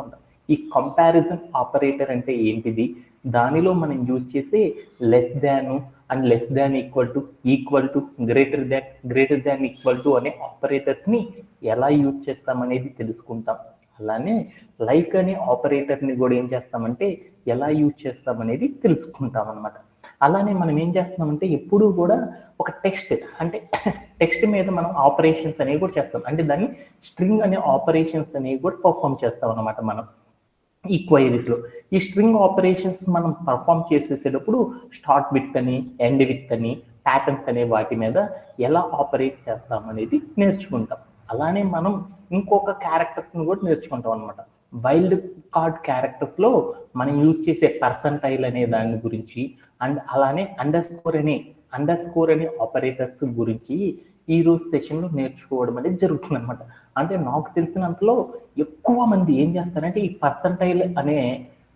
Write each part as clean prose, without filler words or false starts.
ఉంటాం. ఈ comparison operator అంటే ఏంటిది, దానిలో మనం యూజ్ చేసే less than and less than equal to greater than equal to అనే ఆపరేటర్స్ని ఎలా యూజ్ చేస్తామనేది తెలుసుకుంటాం. అలానే లైక్ అనే ఆపరేటర్ని కూడా ఏం చేస్తామంటే ఎలా యూజ్ చేస్తామనేది తెలుసుకుంటాం అనమాట. అలానే మనం ఏం చేస్తున్నామంటే ఎప్పుడూ కూడా ఒక టెక్స్ట్ మీద మనం ఆపరేషన్స్ అనేవి కూడా చేస్తాం. అంటే దాన్ని స్ట్రింగ్ అనే ఆపరేషన్స్ అనేవి కూడా పర్ఫామ్ చేస్తాం అనమాట మనం ఈ క్వైరీస్లో. ఈ స్ట్రింగ్ ఆపరేషన్స్ మనం పర్ఫామ్ చేసేసేటప్పుడు స్టార్ట్ విత్ అని, ఎండ్ విత్ అని, ప్యాటర్న్స్ అనే వాటి మీద ఎలా ఆపరేట్ చేస్తాం అనేది నేర్చుకుంటాం. అలానే మనం ఇంకొక క్యారెక్టర్స్ని కూడా నేర్చుకుంటాం అనమాట. వైల్డ్ కార్డ్ క్యారెక్టర్స్లో మనం యూజ్ చేసే పర్సంటైల్ అనే దాని గురించి అండ్ అలానే అండర్ స్కోర్ అనే ఆపరేటర్స్ గురించి ఈ రోజు సెషన్లో నేర్చుకోవడం అనేది జరుగుతుంది అనమాట. అంటే నాకు తెలిసినంతలో ఎక్కువ మంది ఏం చేస్తారంటే ఈ పర్సంటైల్ అనే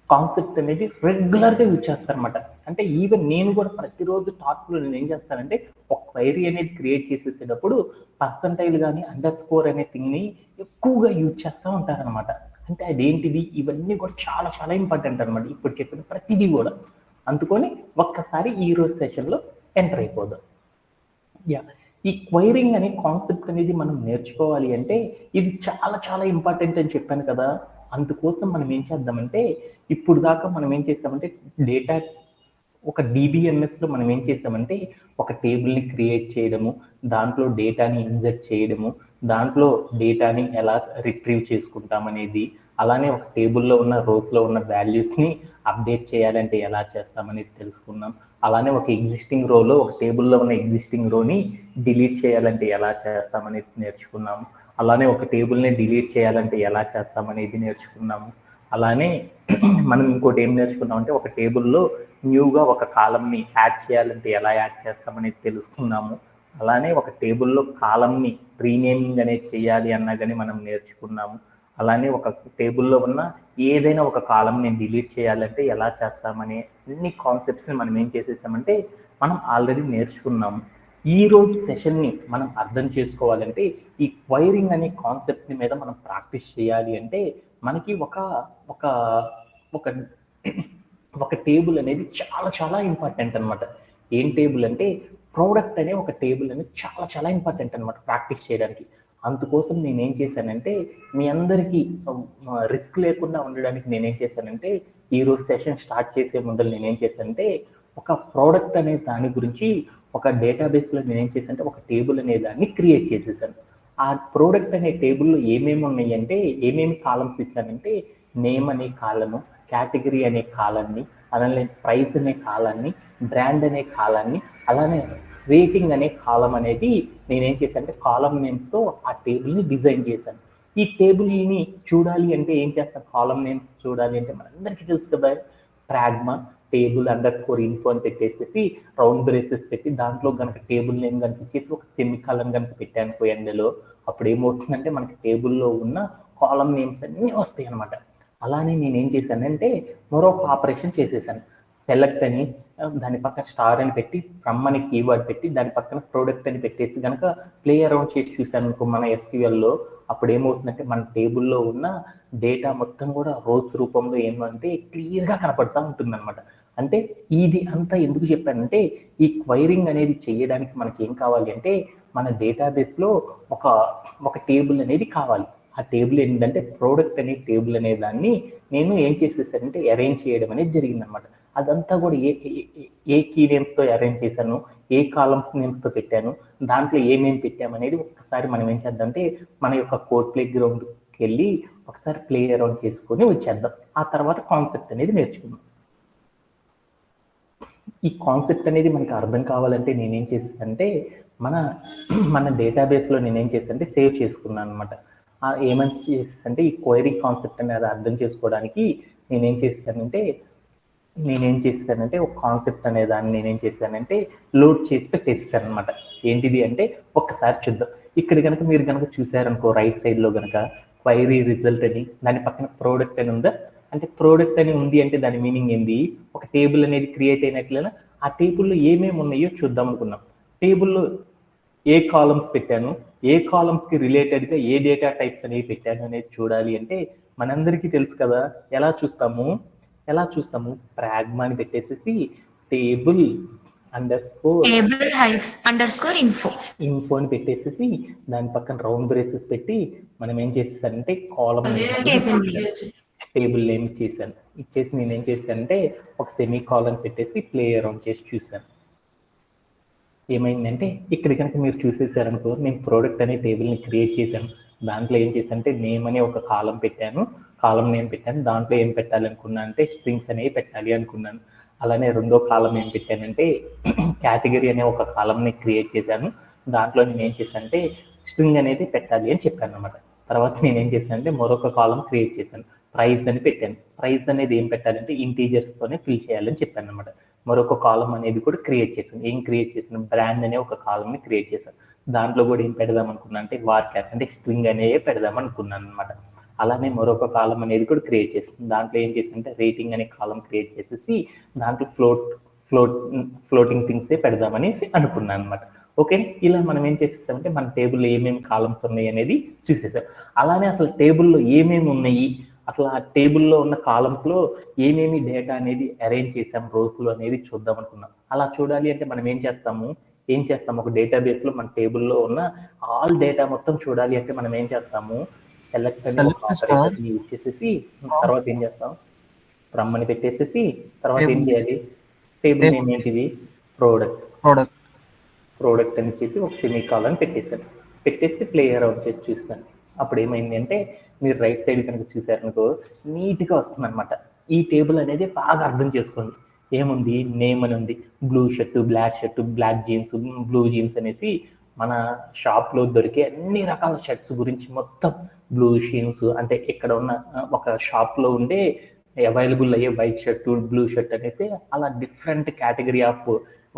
కాన్సెప్ట్ అనేది రెగ్యులర్గా యూజ్ చేస్తారనమాట. అంటే ఈవెన్ నేను కూడా ప్రతిరోజు టాస్క్లో నేను ఏం చేస్తానంటే ఒక క్వైరీ అనేది క్రియేట్ చేసేసేటప్పుడు పర్సంటైల్ కానీ అండర్ స్కోర్ అనే థింగ్ని ఎక్కువగా యూజ్ చేస్తూ ఉంటారనమాట. అంటే అదేంటిది, ఇవన్నీ కూడా చాలా చాలా ఇంపార్టెంట్ అనమాట ఇప్పుడు చెప్పిన ప్రతిదీ కూడా. అందుకొని ఒక్కసారి ఈ రోజు సెషన్లో ఎంటర్ అయిపోదాం. ఈ క్వైరింగ్ అనే కాన్సెప్ట్ అనేది మనం నేర్చుకోవాలి అంటే ఇది చాలా చాలా ఇంపార్టెంట్ అని చెప్పాను కదా. అందుకోసం మనం ఏం చేద్దామంటే ఇప్పుడు దాకా మనం ఏం చేస్తామంటే డేటా ఒక డిబిఎంఎస్లో మనం ఏం చేసామంటే ఒక టేబుల్ని క్రియేట్ చేయడము, దాంట్లో డేటాని ఇన్సర్ట్ చేయడము, దాంట్లో డేటాని ఎలా రిట్రీవ్ చేసుకుంటామనేది, అలానే ఒక టేబుల్లో ఉన్న రోస్లో ఉన్న వాల్యూస్ని అప్డేట్ చేయాలంటే ఎలా చేస్తామనేది తెలుసుకున్నాం. అలానే ఒక ఎగ్జిస్టింగ్ రోలో ఒక టేబుల్లో ఉన్న ఎగ్జిస్టింగ్ రోని డిలీట్ చేయాలంటే ఎలా చేస్తామనేది నేర్చుకున్నాము. అలానే ఒక టేబుల్ని డిలీట్ చేయాలంటే ఎలా చేస్తామనేది నేర్చుకున్నాము. అలానే మనం ఇంకోటి ఏం నేర్చుకున్నామంటే ఒక టేబుల్లో న్యూగా ఒక కాలంని యాడ్ చేయాలంటే ఎలా యాడ్ చేస్తామనేది తెలుసుకున్నాము. అలానే ఒక టేబుల్లో కాలంని రీనేమింగ్ అనేది చేయాలి అన్నా కానీ మనం నేర్చుకున్నాము. అలానే ఒక టేబుల్లో ఉన్న ఏదైనా ఒక కాలంని డిలీట్ చేయాలంటే ఎలా చేస్తామనే అన్ని కాన్సెప్ట్స్ని మనం ఏం చేసేసామంటే మనం ఆల్రెడీ నేర్చుకున్నాము. ఈ రోజు సెషన్ని మనం అర్థం చేసుకోవాలంటే ఈ క్వైరింగ్ అనే కాన్సెప్ట్ని మీద మనం ప్రాక్టీస్ చేయాలి అంటే మనకి ఒక ఒక ఒక ఒక టేబుల్ అనేది చాలా చాలా ఇంపార్టెంట్ అనమాట. ఏం టేబుల్ అంటే ప్రోడక్ట్ అనే ఒక టేబుల్ అనేది చాలా చాలా ఇంపార్టెంట్ అనమాట ప్రాక్టీస్ చేయడానికి. అందుకోసం నేనేం చేశానంటే మీ అందరికీ రిస్క్ లేకుండా ఉండడానికి నేనేం చేశానంటే ఈరోజు సెషన్ స్టార్ట్ చేసే ముందర నేనేం చేశానంటే ఒక ప్రోడక్ట్ అనే దాని గురించి ఒక డేటాబేస్లో నేనేం చేశానంటే ఒక టేబుల్ అనే దాన్ని క్రియేట్ చేసేసాను. ఆ ప్రోడక్ట్ అనే టేబుల్లో ఏమేమి ఉన్నాయి అంటే ఏమేమి కాలమ్స్ ఇచ్చానంటే నేమ్ అనే కాలము, కేటగిరీ అనే కాలాన్ని, అలానే ప్రైస్ అనే కాలాన్ని, బ్రాండ్ అనే కాలాన్ని, అలానే రేటింగ్ అనే కాలం అనేది నేనేం చేశానంటే కాలం నేమ్స్తో ఆ టేబుల్ని డిజైన్ చేశాను. ఈ టేబుల్ని చూడాలి అంటే ఏం చేస్తాను, కాలం నేమ్స్ చూడాలి అంటే మనందరికీ తెలుసు కదా, Pragma table under score info అని పెట్టేసేసి రౌండ్ బ్రేసెస్ పెట్టి దాంట్లో కనుక టేబుల్ నేమ్ కనిపించేసి ఒక సెమికాలన్ కనుక పెట్టాను ఎండ్లో, అప్పుడు ఏమవుతుందంటే మనకి టేబుల్లో ఉన్న కాలం నేమ్స్ అన్నీ వస్తాయి అనమాట. అలానే నేనేం చేశానంటే మరొక ఆపరేషన్ చేసేసాను. సెలెక్ట్ అని దాని పక్కన స్టార్ అని పెట్టి ఫ్రమ్ అని కీవర్డ్ పెట్టి దాని పక్కన ప్రోడక్ట్ అని పెట్టేసి కనుక ప్లే అరౌండ్ చేసి చూసాను అనుకో మన ఎస్క్యూఎల్లో, అప్పుడు ఏమవుతుందంటే మన టేబుల్లో ఉన్న డేటా మొత్తం కూడా రోస్ రూపంలో ఏమంటే క్లియర్గా కనపడతా ఉంటుంది అనమాట. అంటే ఇది అంతా ఎందుకు చెప్పానంటే ఈ క్వైరింగ్ అనేది చేయడానికి మనకి ఏం కావాలి అంటే మన డేటాబేస్లో ఒక టేబుల్ అనేది కావాలి. ఆ టేబుల్ ఏంటంటే ప్రోడక్ట్ అనే టేబుల్ అనే దాన్ని నేను ఏం చేసేసానంటే అరేంజ్ చేయడం అనేది జరిగిందనమాట. అదంతా కూడా ఏ కీ నేమ్స్తో అరేంజ్ చేశాను, ఏ కాలమ్స్ నేమ్స్తో పెట్టాను, దాంట్లో ఏమేమి పెట్టామనేది ఒక్కసారి మనం ఏం చేద్దామంటే మన యొక్క కోడ్ ప్లే గ్రౌండ్కి వెళ్ళి ఒకసారి ప్లే అరౌండ్ చేసుకొని వచ్చేద్దాం. ఆ తర్వాత కాన్సెప్ట్ అనేది నేర్చుకుందాం. ఈ కాన్సెప్ట్ అనేది మనకు అర్థం కావాలంటే నేనేం చేస్తానంటే మన డేటాబేస్లో నేనేం చేస్తానంటే సేవ్ చేసుకున్నాను అనమాట. ఏమని చేసేసంటే ఈ క్వైరీ కాన్సెప్ట్ అనేది అర్థం చేసుకోవడానికి నేనేం చేస్తానంటే ఒక కాన్సెప్ట్ అనే దాన్ని నేనేం చేశానంటే లోడ్ చేసి పెట్టేసాను అనమాట. ఏంటిది అంటే ఒక్కసారి చూద్దాం. ఇక్కడ కనుక మీరు కనుక చూసారనుకో రైట్ సైడ్లో కనుక క్వైరీ రిజల్ట్ అని దాని పక్కన ప్రోడక్ట్ అని ఉందా, అంటే ప్రోడక్ట్ అని ఉంది అంటే దాని మీనింగ్ ఏంది, ఒక టేబుల్ అనేది క్రియేట్ అయినట్లయినా ఆ టేబుల్లో ఏమేమి ఉన్నాయో చూద్దాం అనుకున్నాం. టేబుల్లో ఏ కాలమ్స్ పెట్టాను, ఏ కాలమ్స్కి రిలేటెడ్గా ఏ డేటా టైప్స్ అనేవి పెట్టాను అనేది చూడాలి అంటే మనందరికీ తెలుసు కదా, ఎలా చూస్తాము ప్రాగ్మా అని పెట్టేసేసి టేబుల్ _info info అని పెట్టేసేసి దాని పక్కన రౌండ్ బ్రేసెస్ పెట్టి మనం ఏం చేసేసానంటే కాలం టేబుల్ నేమ్ ఇచ్చేసి నేను ఏం చేశానంటే ఒక సెమీ కాలన్ పెట్టేసి ప్లే అరౌండ్ చేసి చూసాను. ఏమైందంటే ఇక్కడ కనుక మీరు చూసేసారనుకో, నేను ప్రోడక్ట్ అనే టేబుల్ని క్రియేట్ చేశాను. దాంట్లో ఏం చేశానంటే నేమ్ అనే ఒక కాలం నేమ్ పెట్టాను. దాంట్లో ఏం పెట్టాలనుకున్నా అంటే స్ట్రింగ్స్ అనేవి పెట్టాలి అనుకున్నాను. అలానే రెండో కాలం ఏం పెట్టానంటే కేటగిరీ అనే ఒక కాలంని క్రియేట్ చేశాను. దాంట్లో నేను ఏం చేశానంటే స్ట్రింగ్ అనేది పెట్టాలి అని చెప్పాను అనమాట. తర్వాత నేను ఏం చేశానంటే మరొక కాలం క్రియేట్ చేశాను, ప్రైస్ అని పెట్టాను. ప్రైస్ అనేది ఏం పెట్టాలంటే ఇంటీజర్స్తోనే ఫిల్ చేయాలని చెప్పాను అనమాట. మరొక కాలం అనేది కూడా క్రియేట్ చేశాను. ఏం క్రియేట్ చేశాను, బ్రాండ్ అనే ఒక కాలంని క్రియేట్ చేశాను. దాంట్లో కూడా ఏం పెడదాం అనుకున్నా అంటే వార్క్యార్ అంటే స్ట్రింగ్ అనేవి పెడదాం అనుకున్నాను అనమాట. అలానే మరొక కాలం అనేది కూడా క్రియేట్ చేసింది. దాంట్లో ఏం చేసిందంటే రేటింగ్ అనే కాలం క్రియేట్ చేసేసి దాంట్లో ఫ్లోటింగ్ థింగ్సే పెడదామనేసి అనుకున్నాను అనమాట. ఓకే, ఇలా మనం ఏం చేసేసామంటే మన టేబుల్లో ఏమేమి కాలమ్స్ ఉన్నాయి అనేది చూసేసాం. అలానే అసలు టేబుల్లో ఏమేమి ఉన్నాయి, అసలు ఆ టేబుల్లో ఉన్న కాలమ్స్లో ఏమేమి డేటా అనేది అరేంజ్ చేసాం రోస్లో అనేది చూద్దాం అనుకున్నాం. అలా చూడాలి అంటే మనం ఏం చేస్తాము ఒక డేటాబేస్లో మన టేబుల్లో ఉన్న ఆల్ డేటా మొత్తం చూడాలి అంటే మనం ఏం చేస్తాము, సెలెక్ట్ అనే ఒక ఆపరేటర్ యూజ్ చేసేసి తర్వాత ఏం చేస్తాం, ఫ్రమ్ అని పెట్టేసేసి తర్వాత ఏం చేయాలి, టేబుల్ నేమ్ ఏంటిది, ప్రోడక్ట్ అని ఇచ్చేసి ఒక సెమీ కాలన్ పెట్టేసి ప్లే అరౌండ్ చేసి చూస్తాను. అప్పుడు ఏమైంది అంటే మీరు రైట్ సైడ్ కనుక చూసారనుకో నీట్గా వస్తుంది అనమాట. ఈ టేబుల్ అనేది బాగా అర్థం చేసుకోండి. ఏముంది, నేమ్ అని ఉంది, blue shirt, black jeans, blue jeans అనేసి మన షాప్లో దొరికే అన్ని రకాల షర్ట్స్ గురించి మొత్తం బ్లూ షీన్స్ అంటే ఇక్కడ ఉన్న ఒక షాప్లో ఉండే అవైలబుల్ అయ్యే వైట్ షర్టు, బ్లూ షర్ట్ అనేసి అలా డిఫరెంట్ కేటగిరీ ఆఫ్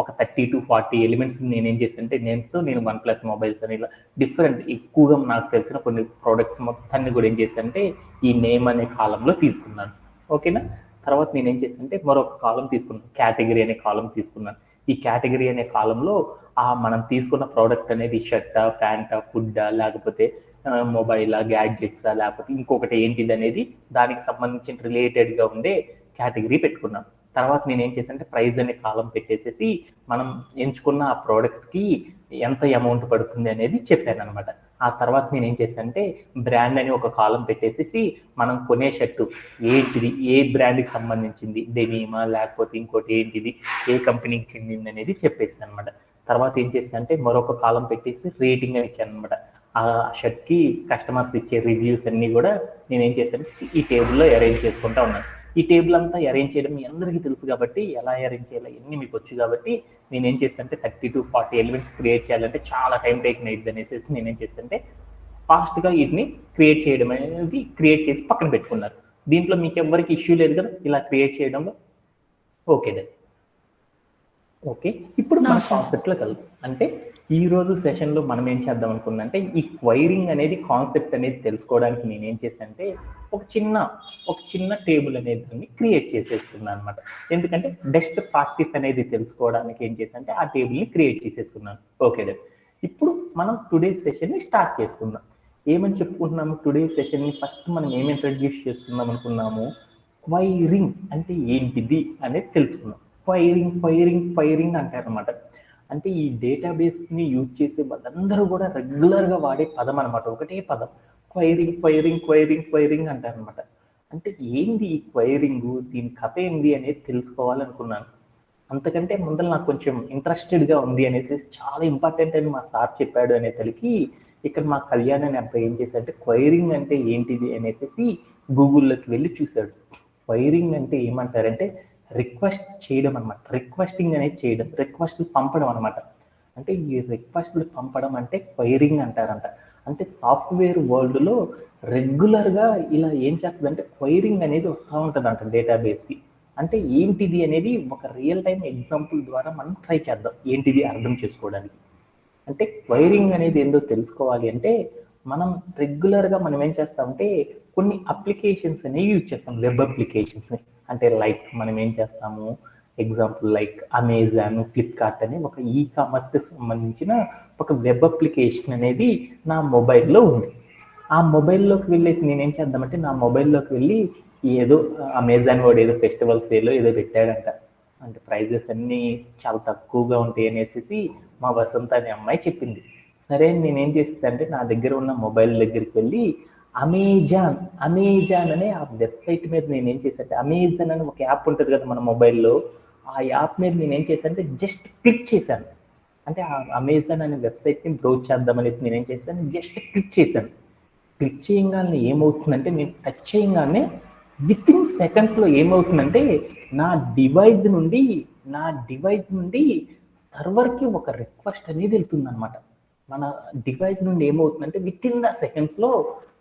ఒక 30 to 40 ఎలిమెంట్స్ నేనేం చేశానంటే నేమ్స్తో నేను OnePlus మొబైల్స్ అని ఇలా డిఫరెంట్ ఎక్కువగా నాకు తెలిసిన కొన్ని ప్రోడక్ట్స్ మొత్తాన్ని కూడా ఏం చేశానంటే ఈ నేమ్ అనే కాలంలో తీసుకున్నాను. ఓకేనా, తర్వాత నేనేం చేశానంటే మరొక కాలం తీసుకున్నాను, కేటగిరీ అనే కాలం తీసుకున్నాను. ఈ కేటగిరీ అనే కాలంలో మనం తీసుకున్న ప్రోడక్ట్ అనేది షర్టా, ప్యాంటా, ఫుడ్డా, లేకపోతే మొబైలా, గ్యాడ్జెట్సా, లేకపోతే ఇంకొకటి ఏంటిది అనేది దానికి సంబంధించిన రిలేటెడ్గా ఉండే కేటగిరీ పెట్టుకున్నాం. తర్వాత నేను ఏం చేశానంటే ప్రైస్ అనే కాలం పెట్టేసేసి మనం ఎంచుకున్న ఆ ప్రోడక్ట్కి ఎంత అమౌంట్ పడుతుంది అనేది చెప్పాను అనమాట. ఆ తర్వాత నేను ఏం చేశానంటే బ్రాండ్ అని ఒక కాలం పెట్టేసేసి మనం కొనే షర్టు ఏంటిది, ఏ బ్రాండ్కి సంబంధించింది, డెనీమా లేకపోతే ఇంకోటి ఏంటిది, ఏ కంపెనీకి చెందింది అనేది చెప్పేసాను అనమాట. తర్వాత ఏం చేశానంటే మరొక కాలం పెట్టేసి రేటింగ్ అని ఇచ్చాను అనమాట. ఆ షర్ట్కి కస్టమర్స్ ఇచ్చే రివ్యూస్ అన్నీ కూడా నేను ఏం చేశాను ఈ టేబుల్లో అరేంజ్ చేసుకుంటా ఉన్నాను. ఈ టేబుల్ అంతా అరేంజ్ చేయడం మీ అందరికీ తెలుసు కాబట్టి, ఎలా అరేంజ్ చేయాలో ఎన్ని మీకు వచ్చు కాబట్టి నేనేం చేస్తానంటే 30 to 40 ఎలిమెంట్స్ క్రియేట్ చేయాలంటే చాలా టైం టేకింగ్ అయింది అనేసి నేనేం చేస్తానంటే ఫాస్ట్గా వీటిని క్రియేట్ చేయడం అనేది క్రియేట్ చేసి పక్కన పెట్టుకున్నారు. దీంట్లో మీకు ఎవరికి ఇష్యూ లేదు కదా ఇలా క్రియేట్ చేయడంలో? ఓకే, ఇప్పుడు మన కాన్సెప్ట్లో కలుగు అంటే ఈ రోజు సెషన్లో మనం ఏం చేద్దాం అనుకున్నంటే ఈ క్వైరింగ్ అనేది కాన్సెప్ట్ అనేది తెలుసుకోవడానికి నేనేం చేశానంటే ఒక చిన్న టేబుల్ అనేది క్రియేట్ చేసేసుకున్నాను అనమాట. ఎందుకంటే బెస్ట్ ప్రాక్టీస్ అనేది తెలుసుకోవడానికి ఏం చేశానంటే ఆ టేబుల్ని క్రియేట్ చేసేసుకున్నాను. ఓకే, ఇప్పుడు మనం టుడే సెషన్ని స్టార్ట్ చేసుకుందాం. ఏమని చెప్పుకుంటున్నాము టుడే సెషన్ని? ఫస్ట్ మనం ఏమి ఇంట్రడ్యూస్ చేసుకుందాం అనుకున్నాము, క్వైరింగ్ అంటే ఏంటిది అనేది తెలుసుకున్నాం. క్వైరింగ్ అంటారనమాట. అంటే ఈ డేటాబేస్ని యూజ్ చేసే వాళ్ళందరూ కూడా రెగ్యులర్గా వాడే పదం అనమాట, ఒకటే పదం, క్వైరింగ్ అంటారనమాట. అంటే ఏంది ఈ క్వైరింగ్, దీని కథ ఏంది అనేది తెలుసుకోవాలనుకున్నాను. అంతకంటే ముందర నాకు కొంచెం ఇంట్రెస్టెడ్గా ఉంది అనేసి చాలా ఇంపార్టెంట్ అని మా సార్ చెప్పాడు అనే తలికి ఇక్కడ మా కళ్యాణ్ అనే అబ్బాయి ఏం చేశాడంటే క్వైరింగ్ అంటే ఏంటిది అనేసి గూగుల్లోకి వెళ్ళి చూశాడు. క్వైరింగ్ అంటే ఏమంటారంటే రిక్వెస్ట్ చేయడం అనమాట, రిక్వెస్టింగ్ అనేది చేయడం, రిక్వెస్ట్లు పంపడం అనమాట. అంటే ఈ రిక్వెస్ట్లు పంపడం అంటే క్వైరింగ్ అంటారంట. అంటే సాఫ్ట్వేర్ వరల్డ్లో రెగ్యులర్గా ఇలా ఏం చేస్తుందంటే క్వైరింగ్ అనేది వస్తూ ఉంటుందంట డేటాబేస్కి. అంటే ఏంటిది అనేది ఒక రియల్ టైం ఎగ్జాంపుల్ ద్వారా మనం ట్రై చేద్దాం ఏంటిది అర్థం చేసుకోవడానికి. అంటే క్వైరింగ్ అనేది ఏందో తెలుసుకోవాలి అంటే మనం రెగ్యులర్గా మనం ఏం చేస్తామంటే కొన్ని అప్లికేషన్స్ అనేవి యూజ్ చేస్తాం, వెబ్ అప్లికేషన్స్ని. అంటే లైక్ మనం ఏం చేస్తాము, ఎగ్జాంపుల్ లైక్ అమెజాన్, ఫ్లిప్కార్ట్ అనే ఒక కామర్స్కి సంబంధించిన ఒక వెబ్ అప్లికేషన్ అనేది నా మొబైల్లో ఉంది. ఆ మొబైల్లోకి వెళ్ళేసి నేనేం చేద్దామంటే నా మొబైల్లోకి వెళ్ళి ఏదో అమెజాన్ వాడు ఏదో ఫెస్టివల్ సేల్ ఏదో పెట్టాడంట, అంటే ప్రైజెస్ అన్నీ చాలా తక్కువగా ఉంటాయి అనేసి మా వసంత అనే అమ్మాయి చెప్పింది. సరే నేనేం చేసేసానంటే నా దగ్గర ఉన్న మొబైల్ దగ్గరికి వెళ్ళి అమెజాన్ అమెజాన్ అనే ఆ వెబ్సైట్ మీద నేనేం చేశానంటే, అమెజాన్ అని ఒక యాప్ ఉంటుంది కదా మన మొబైల్లో, ఆ యాప్ మీద నేనేం చేశానంటే జస్ట్ క్లిక్ చేశాను. అంటే ఆ అమెజాన్ అనే వెబ్సైట్ని బ్రౌజ్ చేద్దామనేసి నేనేం చేశాను, జస్ట్ క్లిక్ చేశాను. క్లిక్ చేయగానే ఏమవుతుందంటే, నేను టచ్ చేయగానే విత్ ఇన్ సెకండ్స్లో ఏమవుతుందంటే నా డివైస్ నుండి నా డివైస్ నుండి సర్వర్కి ఒక రిక్వెస్ట్ అనేది వెళ్తుంది అనమాట. మన డివైస్ నుండి ఏమవుతుందంటే విత్ ఇన్ ద సెకండ్స్లో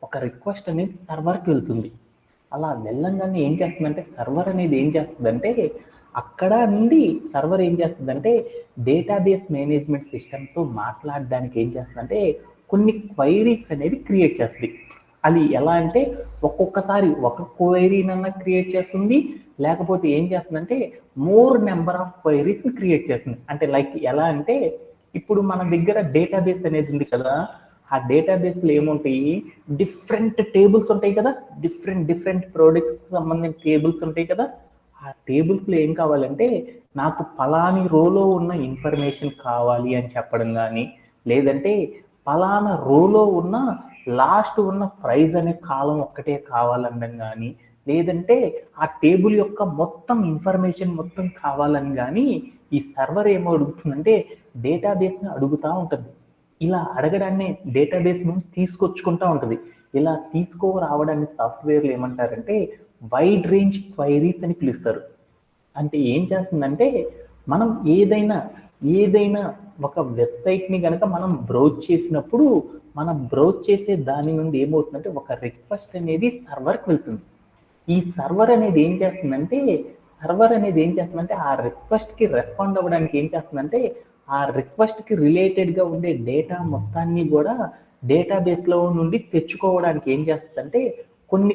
ఒక రిక్వెస్ట్ అనేది సర్వర్కి వెళ్తుంది. అలా వెళ్ళంగానే ఏం చేస్తుందంటే సర్వర్ అనేది ఏం చేస్తుందంటే అక్కడ నుండి సర్వర్ ఏం చేస్తుందంటే డేటాబేస్ మేనేజ్మెంట్ సిస్టమ్తో మాట్లాడడానికి ఏం చేస్తుందంటే కొన్ని క్వైరీస్ అనేది క్రియేట్ చేస్తుంది. అది ఎలా అంటే ఒక్కొక్కసారి ఒక క్వైరీనన్నా క్రియేట్ చేస్తుంది, లేకపోతే ఏం చేస్తుందంటే మోర్ నెంబర్ ఆఫ్ క్వైరీస్ని క్రియేట్ చేస్తుంది. అంటే లైక్ ఎలా అంటే ఇప్పుడు మన దగ్గర డేటాబేస్ అనేది ఉంది కదా, ఆ డేటాబేస్లో ఏముంటాయి, డిఫరెంట్ టేబుల్స్ ఉంటాయి కదా, డిఫరెంట్ ప్రోడక్ట్స్కి సంబంధించిన టేబుల్స్ ఉంటాయి కదా. ఆ టేబుల్స్లో ఏం కావాలంటే నాకు పలాని రోలో ఉన్న ఇన్ఫర్మేషన్ కావాలి అని చెప్పడం కానీ, లేదంటే పలానా రోలో ఉన్న లాస్ట్ ఉన్న ప్రైజ్ అనే కాలం ఒక్కటే కావాలనడం కానీ, లేదంటే ఆ టేబుల్ యొక్క మొత్తం ఇన్ఫర్మేషన్ మొత్తం కావాలని కానీ ఈ సర్వర్ ఏమో అడుగుతుందంటే డేటాబేస్ని అడుగుతూ ఉంటుంది. ఇలా అడగడాన్ని డేటాబేస్ నుంచి తీసుకొచ్చుకుంటూ ఉంటుంది. ఇలా తీసుకురావడాన్ని సాఫ్ట్వేర్లు ఏమంటారంటే వైడ్ రేంజ్ క్వైరీస్ అని పిలుస్తారు. అంటే ఏం చేస్తుందంటే మనం ఏదైనా ఒక వెబ్సైట్ని కనుక మనం బ్రౌజ్ చేసినప్పుడు మనం బ్రౌజ్ చేసే దాని నుండి ఏమవుతుందంటే ఒక రిక్వెస్ట్ అనేది సర్వర్కి వెళ్తుంది. ఈ సర్వర్ అనేది ఏం చేస్తుందంటే ఆ రిక్వెస్ట్కి రెస్పాండ్ అవ్వడానికి ఏం చేస్తుందంటే ఆ రిక్వెస్ట్కి రిలేటెడ్గా ఉండే డేటా మొత్తాన్ని కూడా డేటాబేస్లో నుండి తెచ్చుకోవడానికి ఏం చేస్తుందంటే కొన్ని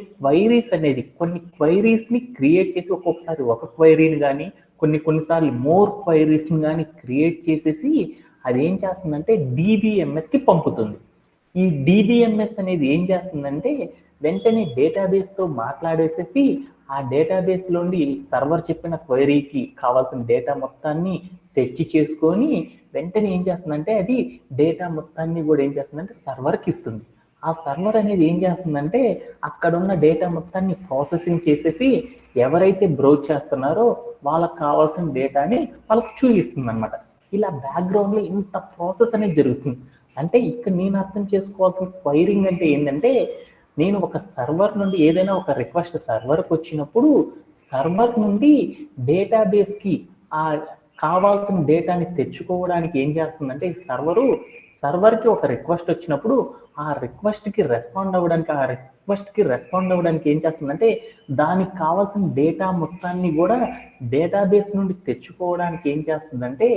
క్వైరీస్ని క్రియేట్ చేసి ఒక్కొక్కసారి ఒక క్వైరీని కానీ కొన్నిసార్లు మోర్ క్వైరీస్ని కానీ క్రియేట్ చేసేసి అది ఏం చేస్తుందంటే డిబిఎంఎస్కి పంపుతుంది. ఈ డిబిఎంఎస్ అనేది ఏం చేస్తుందంటే వెంటనే డేటాబేస్తో మాట్లాడేసేసి ఆ డేటాబేస్లోని సర్వర్ చెప్పిన క్వైరీకి కావాల్సిన డేటా మొత్తాన్ని తెచ్చి చేసుకొని వెంటనే ఏం చేస్తుందంటే అది డేటా మొత్తాన్ని కూడా ఏం చేస్తుందంటే సర్వర్కి ఇస్తుంది. ఆ సర్వర్ అనేది ఏం చేస్తుందంటే అక్కడ ఉన్న డేటా మొత్తాన్ని ప్రాసెసింగ్ చేసేసి ఎవరైతే బ్రౌజ్ చేస్తున్నారో వాళ్ళకి కావాల్సిన డేటాని వాళ్ళకి చూపిస్తుంది అనమాట. ఇలా బ్యాక్గ్రౌండ్లో ఇంత ప్రాసెస్ అనేది జరుగుతుంది. అంటే ఇక్కడ నేను అర్థం చేసుకోవాల్సిన క్వైరింగ్ అంటే ఏంటంటే నేను ఒక సర్వర్ నుండి ఏదైనా ఒక రిక్వెస్ట్ సర్వర్కి వచ్చినప్పుడు సర్వర్ నుండి డేటాబేస్కి ఆ కావాల్సిన డేటాని తెచ్చుకోవడానికి ఏం చేస్తుందంటే సర్వర్కి ఒక రిక్వెస్ట్ వచ్చినప్పుడు ఆ రిక్వెస్ట్కి రెస్పాండ్ అవ్వడానికి ఏం చేస్తుందంటే దానికి కావాల్సిన డేటా మొత్తాన్ని కూడా డేటాబేస్ నుండి తెచ్చుకోవడానికి ఏం చేస్తుందంటే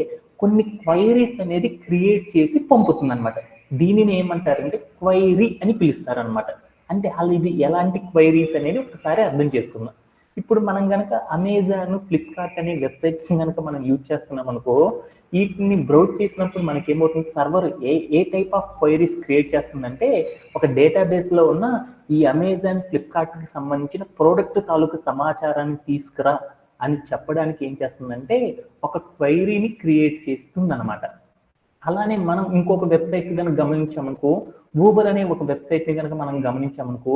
కొన్ని క్వైరీస్ అనేది క్రియేట్ చేసి పంపుతుంది అనమాట. దీనిని ఏమంటారంటే క్వైరీ అని పిలుస్తారనమాట. అంటే వాళ్ళు ఇది ఎలాంటి క్వైరీస్ అనేది ఒకసారి అర్థం చేసుకుందాం. ఇప్పుడు మనం కనుక అమెజాన్, ఫ్లిప్కార్ట్ అనే వెబ్సైట్స్ కనుక మనం యూజ్ చేస్తున్నాం అనుకో, వీటిని బ్రౌజ్ చేసినప్పుడు మనకి ఏమవుతుంది, సర్వర్ ఏ టైప్ ఆఫ్ క్వైరీస్ క్రియేట్ చేస్తుందంటే ఒక డేటాబేస్లో ఉన్న ఈ అమెజాన్, ఫ్లిప్కార్ట్కి సంబంధించిన ప్రోడక్ట్ తాలూకు సమాచారాన్ని తీసుకురా అని చెప్పడానికి ఏం చేస్తుందంటే ఒక క్వైరీని క్రియేట్ చేస్తుంది అనమాట. అలానే మనం ఇంకొక వెబ్సైట్ కనుక గమనించామనుకో, ఊబర్ అనే ఒక వెబ్సైట్ని కనుక మనం గమనించామనుకో,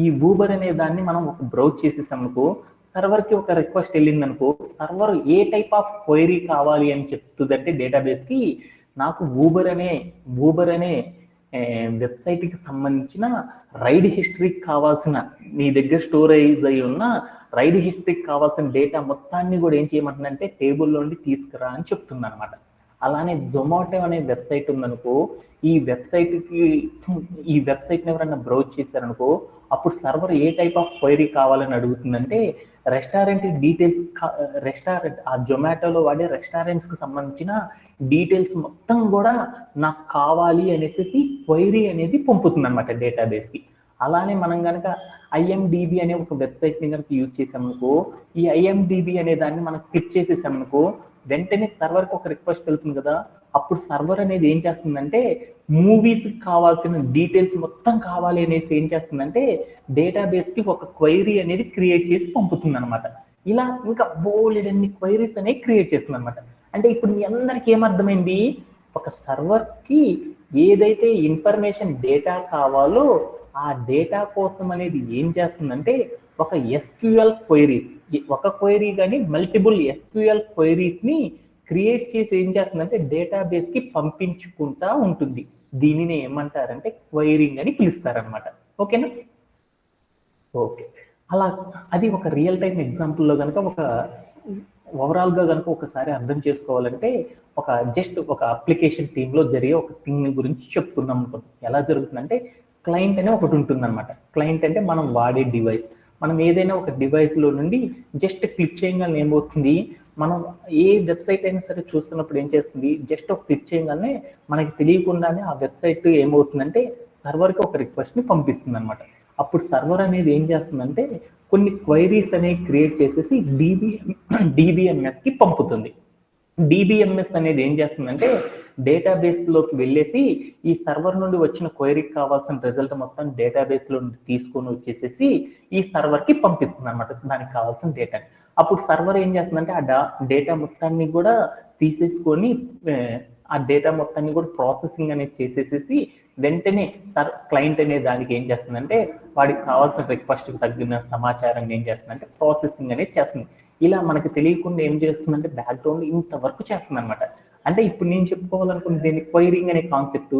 ఈ ఊబర్ అనే దాన్ని మనం ఒక బ్రౌజ్ చేసేసామనుకో, సర్వర్కి ఒక రిక్వెస్ట్ వెళ్ళిందనుకో, సర్వర్ ఏ టైప్ ఆఫ్ క్వైరీ కావాలి అని చెప్తుందంటే డేటాబేస్కి నాకు ఊబర్ అనే వెబ్సైట్కి సంబంధించిన రైడ్ హిస్టరీకి కావాల్సిన నీ దగ్గర స్టోరేజ్ అయి ఉన్న రైడ్ హిస్టరీకి కావాల్సిన డేటా మొత్తాన్ని కూడా ఏం చేయమంటుందంటే టేబుల్లో నుండి తీసుకురా అని చెప్తుంది అనమాట. అలానే జొమాటో అనే వెబ్సైట్ ఉందనుకో, ఈ వెబ్సైట్ని ఎవరైనా బ్రౌజ్ చేశారనుకో అప్పుడు సర్వర్ ఏ టైప్ ఆఫ్ క్వైరీ కావాలని అడుగుతుందంటే రెస్టారెంట్ డీటెయిల్స్, ఆ జొమాటోలో వాడే రెస్టారెంట్స్కి సంబంధించిన డీటెయిల్స్ మొత్తం కూడా నాకు కావాలి అనేసి క్వైరీ అనేది పంపుతుంది అనమాట డేటాబేస్కి. అలానే మనం కనుక ఐఎండిబి అనే ఒక వెబ్సైట్ని కనుక యూజ్ చేసామనుకో, ఈ ఐఎండిబి అనే దాన్ని మనం క్లిక్ చేసేసామనుకో వెంటనే సర్వర్కి ఒక రిక్వెస్ట్ వెళ్తుంది కదా, అప్పుడు సర్వర్ అనేది ఏం చేస్తుందంటే మూవీస్ కావాల్సిన డీటెయిల్స్ మొత్తం కావాలి అనేసి ఏం చేస్తుందంటే డేటాబేస్కి ఒక క్వైరీ అనేది క్రియేట్ చేసి పంపుతుంది అనమాట. ఇలా ఇంకా బోల్డ్ అన్ని క్వైరీస్ అనేవి క్రియేట్ చేస్తుంది అనమాట. అంటే ఇప్పుడు మీ అందరికి ఏమర్థమైంది, ఒక సర్వర్కి ఏదైతే ఇన్ఫర్మేషన్ డేటా కావాలో ఆ డేటా కోసం అనేది ఏం చేస్తుందంటే ఒక ఎస్క్యూఎల్ క్వైరీస్, ఒక క్వైరీ కానీ మల్టిపుల్ ఎస్క్యూఎల్ క్వైరీస్ని క్రియేట్ చేసి ఏం చేస్తుందంటే డేటాబేస్కి పంపించుకుంటా ఉంటుంది. దీనిని ఏమంటారంటే క్వైరింగ్ అని పిలుస్తారనమాట. ఓకేనా? ఓకే. అలా అది ఒక రియల్ టైం ఎగ్జాంపుల్లో కనుక ఒక ఓవరాల్గా కనుక ఒకసారి అర్థం చేసుకోవాలంటే ఒక జస్ట్ ఒక అప్లికేషన్ టీంలో జరిగే ఒక థింగ్ గురించి చెప్పుకుందాం అనుకుంటాం. ఎలా జరుగుతుందంటే క్లయింట్ అనే ఒకటి ఉంటుందన్నమాట. క్లయింట్ అంటే మనం వాడే డివైస్. మనం ఏదైనా ఒక డివైస్లో నుండి జస్ట్ క్లిక్ చేయగానే ఏమవుతుంది, మనం ఏ వెబ్సైట్ అయినా సరే చూస్తున్నప్పుడు ఏం చేస్తుంది, జస్ట్ ఒక క్లిక్ చేయగానే మనకి తెలియకుండానే ఆ వెబ్సైట్ ఏమవుతుందంటే సర్వర్కి ఒక రిక్వెస్ట్ని పంపిస్తుంది అనమాట. అప్పుడు సర్వర్ అనేది ఏం చేస్తుందంటే కొన్ని క్వైరీస్ అనేవి క్రియేట్ చేసేసి డిబిఎంఎస్కి పంపుతుంది. డిబిఎంఎస్ అనేది ఏం చేస్తుందంటే డేటాబేస్లోకి వెళ్ళేసి ఈ సర్వర్ నుండి వచ్చిన క్వైరీకి కావాల్సిన రిజల్ట్ మొత్తం డేటాబేస్లో నుండి తీసుకొని వచ్చేసేసి ఈ సర్వర్కి పంపిస్తుంది అనమాట దానికి కావాల్సిన డేటాని. అప్పుడు సర్వర్ ఏం చేస్తుందంటే ఆ డేటా మొత్తాన్ని కూడా తీసేసుకొని ఆ డేటా మొత్తాన్ని కూడా ప్రాసెసింగ్ అనేది చేసేసేసి వెంటనే క్లయింట్ అనే దానికి ఏం చేస్తుందంటే వాడికి కావాల్సిన రిక్వెస్ట్కి తగ్గిన సమాచారాన్ని ఏం చేస్తుందంటే ప్రాసెసింగ్ అనేది చేస్తుంది. ఇలా మనకి తెలియకుండా ఏం చేస్తుందంటే బ్యాక్గ్రౌండ్ ఇంత వర్క్ చేస్తుంది అనమాట. అంటే ఇప్పుడు నేను చెప్పుకోవాలనుకున్న దీన్ని క్వైరింగ్ అనే కాన్సెప్ట్,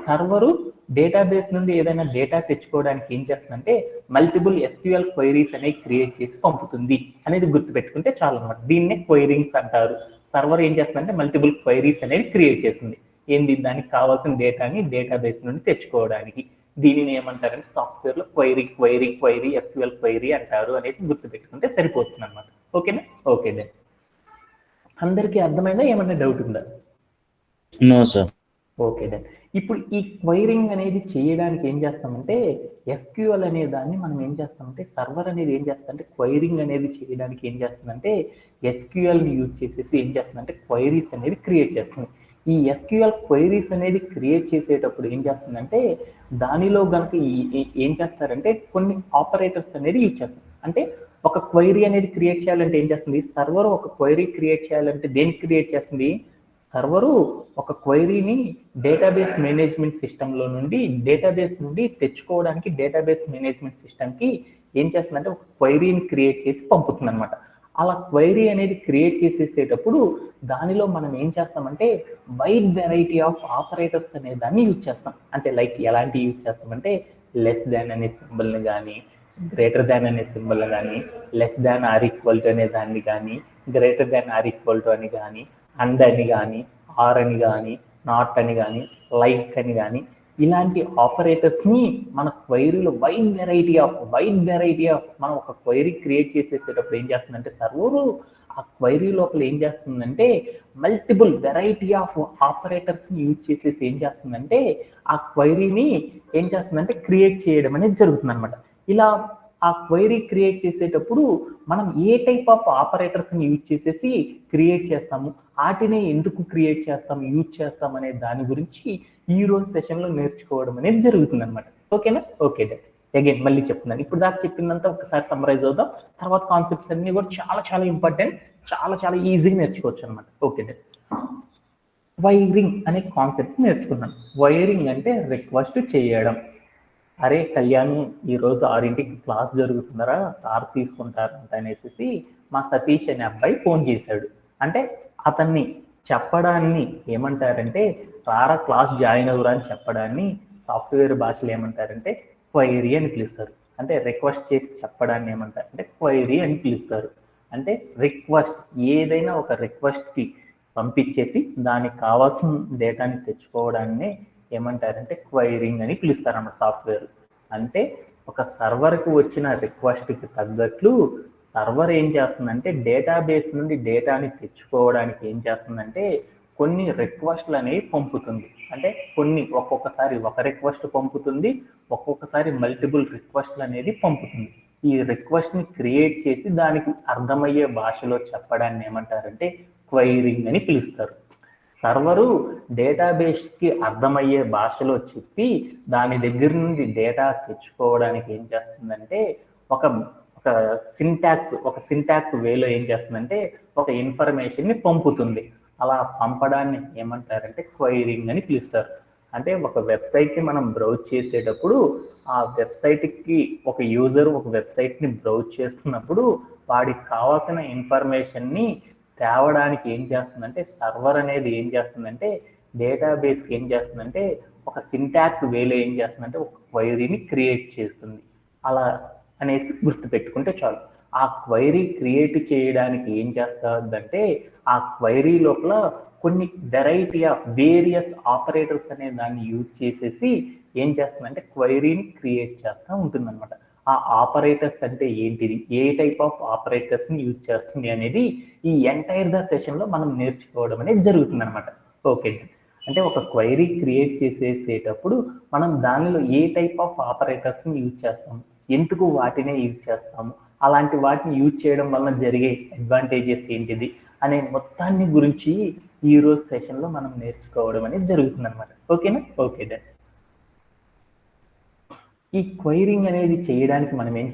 సర్వరు డేటాబేస్ నుండి ఏదైనా డేటా తెచ్చుకోవడానికి ఏం చేస్తుందంటే మల్టిపుల్ ఎస్క్యూఎల్ క్వైరీస్ అనేవి క్రియేట్ చేసి పంపుతుంది అనేది గుర్తుపెట్టుకుంటే చాలు అనమాట. దీన్నే క్వైరింగ్స్ అంటారు. సర్వర్ ఏం చేస్తుందంటే మల్టిపుల్ క్వైరీస్ అనేది క్రియేట్ చేస్తుంది. ఏంది, దానికి కావాల్సిన డేటాని డేటాబేస్ నుండి తెచ్చుకోవడానికి. దీనిని ఏమంటారంటే సాఫ్ట్వేర్లో క్వైరీ ఎస్క్యూఎల్ క్వైరీ అంటారు అనేసి గుర్తుపెట్టుకుంటే సరిపోతుంది అనమాట. ఓకేనా? ఓకే దెన్ అందరికీ అర్థమైందా? ఏమన్నా డౌట్ ఉందా? No sir. ఓకే దెన్ ఇప్పుడు ఈ క్వైరింగ్ అనేది చేయడానికి ఏం చేస్తామంటే ఎస్క్యూఎల్ అనే దాన్ని మనం ఏం చేస్తామంటే సర్వర్ అనేది ఏం చేస్తుందంటే క్వైరింగ్ అనేది చేయడానికి ఏం చేస్తుందంటే ఎస్క్యూఎల్ని యూజ్ చేసేసి ఏం చేస్తుందంటే క్వైరీస్ అనేది క్రియేట్ చేస్తుంది. ఈ ఎస్క్యూఎల్ క్వైరీస్ అనేది క్రియేట్ చేసేటప్పుడు ఏం చేస్తుందంటే దానిలో కనుక ఏం చేస్తారంటే కొన్ని ఆపరేటర్స్ అనేది యూజ్ చేస్తారు. అంటే ఒక క్వైరీ అనేది క్రియేట్ చేయాలంటే ఏం చేస్తుంది, సర్వర్ ఒక క్వైరీ క్రియేట్ చేయాలంటే దేనికి క్రియేట్ చేస్తుంది, సర్వరు ఒక క్వైరీని డేటాబేస్ మేనేజ్మెంట్ సిస్టంలో నుండి డేటాబేస్ నుండి తెచ్చుకోవడానికి డేటాబేస్ మేనేజ్మెంట్ సిస్టమ్కి ఏం చేస్తుందంటే ఒక క్వైరీని క్రియేట్ చేసి పంపుతుంది అనమాట. అలా క్వైరీ అనేది క్రియేట్ చేసేసేటప్పుడు దానిలో మనం ఏం చేస్తామంటే వైడ్ వెరైటీ ఆఫ్ ఆపరేటర్స్ అనే దాన్ని యూజ్ చేస్తాం. అంటే లైక్ ఎలాంటి యూజ్ చేస్తామంటే లెస్ దాన్ అనే సింబల్ని కానీ, గ్రేటర్ దాన్ అనే సింబల్ని కానీ, less than or equal to అనే దాన్ని కానీ, greater than or equal to అని కానీ, అండ్ అని కానీ, ఆర్ అని కానీ, నాట్ అని కానీ, లైక్ అని కానీ, ఇలాంటి ఆపరేటర్స్ని మన క్వైరీలో వైడ్ వెరైటీ ఆఫ్ మనం ఒక క్వైరీ క్రియేట్ చేసేసేటప్పుడు ఏం చేస్తుందంటే సర్వరు ఆ క్వైరీ లోపల ఏం చేస్తుందంటే మల్టిపుల్ వెరైటీ ఆఫ్ ఆపరేటర్స్ని యూజ్ చేసేసి ఏం చేస్తుందంటే ఆ క్వైరీని ఏం చేస్తుందంటే క్రియేట్ చేయడం అనేది జరుగుతుంది అనమాట. ఇలా ఆ క్వైరీ క్రియేట్ చేసేటప్పుడు మనం ఏ టైప్ ఆఫ్ ఆపరేటర్స్ని యూజ్ చేసేసి క్రియేట్ చేస్తాము, వాటిని ఎందుకు క్రియేట్ చేస్తాము, యూజ్ చేస్తాం అనే దాని గురించి ఈ రోజు సెషన్లో నేర్చుకోవడం అనేది జరుగుతుంది అనమాట. ఓకేనా? ఓకే డే అగైన్ మళ్ళీ చెప్తున్నాను. ఇప్పుడు దాకా చెప్పిందంతా ఒకసారి సమ్మరైజ్ అవుదాం. తర్వాత కాన్సెప్ట్స్ అన్ని కూడా చాలా ఇంపార్టెంట్, చాలా ఈజీగా నేర్చుకోవచ్చు అనమాట. ఓకే డే వైరింగ్ అనే కాన్సెప్ట్ నేర్చుకున్నాను. వైరింగ్ అంటే రిక్వెస్ట్ చేయడం. అరే కళ్యాణ్, ఈరోజు 6ంటికి క్లాస్ జరుగుతుందరా, సార్ తీసుకుంటారంట అనేసి మా సతీష్ అనే అబ్బాయి ఫోన్ చేశాడు. అంటే అతన్ని చెప్పడాన్ని ఏమంటారంటే రారా క్లాస్ జాయిన్ అవ్వరా అని చెప్పడాన్ని సాఫ్ట్వేర్ భాషలో ఏమంటారంటే క్వైరీ అని పిలుస్తారు. అంటే రిక్వెస్ట్ చేసి చెప్పడాన్ని ఏమంటారంటే క్వైరీ అని పిలుస్తారు. అంటే రిక్వెస్ట్, ఏదైనా ఒక రిక్వెస్ట్కి పంపించేసి దానికి కావాల్సిన డేటాని తెచ్చుకోవడాన్ని ఏమంటారంటే క్వైరింగ్ అని పిలుస్తారు అన్నమాట సాఫ్ట్వేర్. అంటే ఒక సర్వర్కి వచ్చిన రిక్వెస్ట్కి తగ్గట్లు సర్వర్ ఏం చేస్తుందంటే డేటాబేస్ నుండి డేటాని తెచ్చుకోవడానికి ఏం చేస్తుందంటే కొన్ని రిక్వెస్ట్లు అనేవి పంపుతుంది. అంటే ఒక్కొక్కసారి ఒక రిక్వెస్ట్ పంపుతుంది, ఒక్కొక్కసారి మల్టిపుల్ రిక్వెస్ట్లు అనేది పంపుతుంది. ఈ రిక్వెస్ట్ని క్రియేట్ చేసి దానికి అర్థమయ్యే భాషలో చెప్పడాన్ని ఏమంటారంటే క్వైరింగ్ అని పిలుస్తారు. సర్వరు డేటాబేస్కి అర్థమయ్యే భాషలో చెప్పి దాని దగ్గర నుండి డేటా తెచ్చుకోవడానికి ఏం చేస్తుందంటే ఒక ఒక సింటాక్స్ వేలో ఏం చేస్తుందంటే ఒక ఇన్ఫర్మేషన్ని పంపుతుంది. అలా పంపడాన్ని ఏమంటారంటే క్వైరింగ్ అని పిలుస్తారు. అంటే ఒక వెబ్సైట్ని మనం బ్రౌజ్ చేసేటప్పుడు ఆ వెబ్సైట్కి ఒక యూజర్ ఒక వెబ్సైట్ని బ్రౌజ్ చేస్తున్నప్పుడు వాడికి కావాల్సిన ఇన్ఫర్మేషన్ని తేవడానికి ఏం చేస్తుందంటే సర్వర్ అనేది ఏం చేస్తుందంటే డేటాబేస్కి ఏం చేస్తుందంటే ఒక సింటాక్స్ వేలో ఏం చేస్తుందంటే ఒక క్వైరీని క్రియేట్ చేస్తుంది. అలా అనేసి గుర్తుపెట్టుకుంటే చాలు. ఆ క్వైరీ క్రియేట్ చేయడానికి ఏం చేస్తుందంటే ఆ క్వైరీ లోపల కొన్ని వెరైటీ ఆఫ్ వేరియస్ ఆపరేటర్స్ అనే దాన్ని యూజ్ చేసేసి ఏం చేస్తుందంటే క్వైరీని క్రియేట్ చేస్తూ ఉంటుంది అనమాట. ఆ ఆపరేటర్స్ అంటే ఏంటిది, ఏ టైప్ ఆఫ్ ఆపరేటర్స్ని యూజ్ చేస్తుంది అనేది ఈ ఎంటైర్ ద సెషన్లో మనం నేర్చుకోవడం అనేది జరుగుతుంది అనమాట. ఓకే, అంటే ఒక క్వైరీ క్రియేట్ చేసేటప్పుడు మనం దానిలో ఏ టైప్ ఆఫ్ ఆపరేటర్స్ని యూజ్ చేస్తాము, ఎందుకు వాటినే యూజ్ చేస్తాము, అలాంటి వాటిని యూజ్ చేయడం వలన జరిగే అడ్వాంటేజెస్ ఏంటిది అనే మొత్తాన్ని గురించి ఈ రోజు సెషన్లో మనం నేర్చుకోవడం అనేది జరుగుతుంది అనమాట. ఓకేనా? Okay done. ఈ క్వైరింగ్ అనేది చేయడానికి మనం ఏం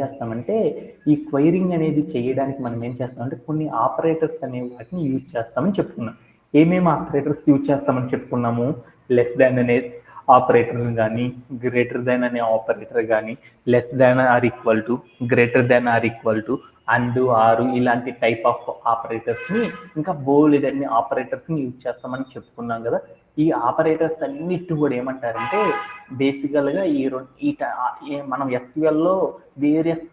చేస్తామంటే కొన్ని ఆపరేటర్స్ అనే వాటిని యూజ్ చేస్తామని చెప్పుకున్నాం. ఏమేమి ఆపరేటర్స్ యూజ్ చేస్తామని చెప్పుకున్నాము? లెస్ దాన్ అనే ఆపరేటర్ కానీ, గ్రేటర్ దాన్ అనే ఆపరేటర్ కానీ, less than or equal to, greater than or equal to, and ఆరు ఇలాంటి టైప్ ఆఫ్ ఆపరేటర్స్ని ఇంకా బోల్డ్ అన్ని ఆపరేటర్స్ని యూజ్ చేస్తామని చెప్పుకున్నాం కదా. ఈ ఆపరేటర్స్ అన్నిటి కూడా ఏమంటారంటే బేసికల్గా మనం ఎస్క్యూఎల్లో వేరియస్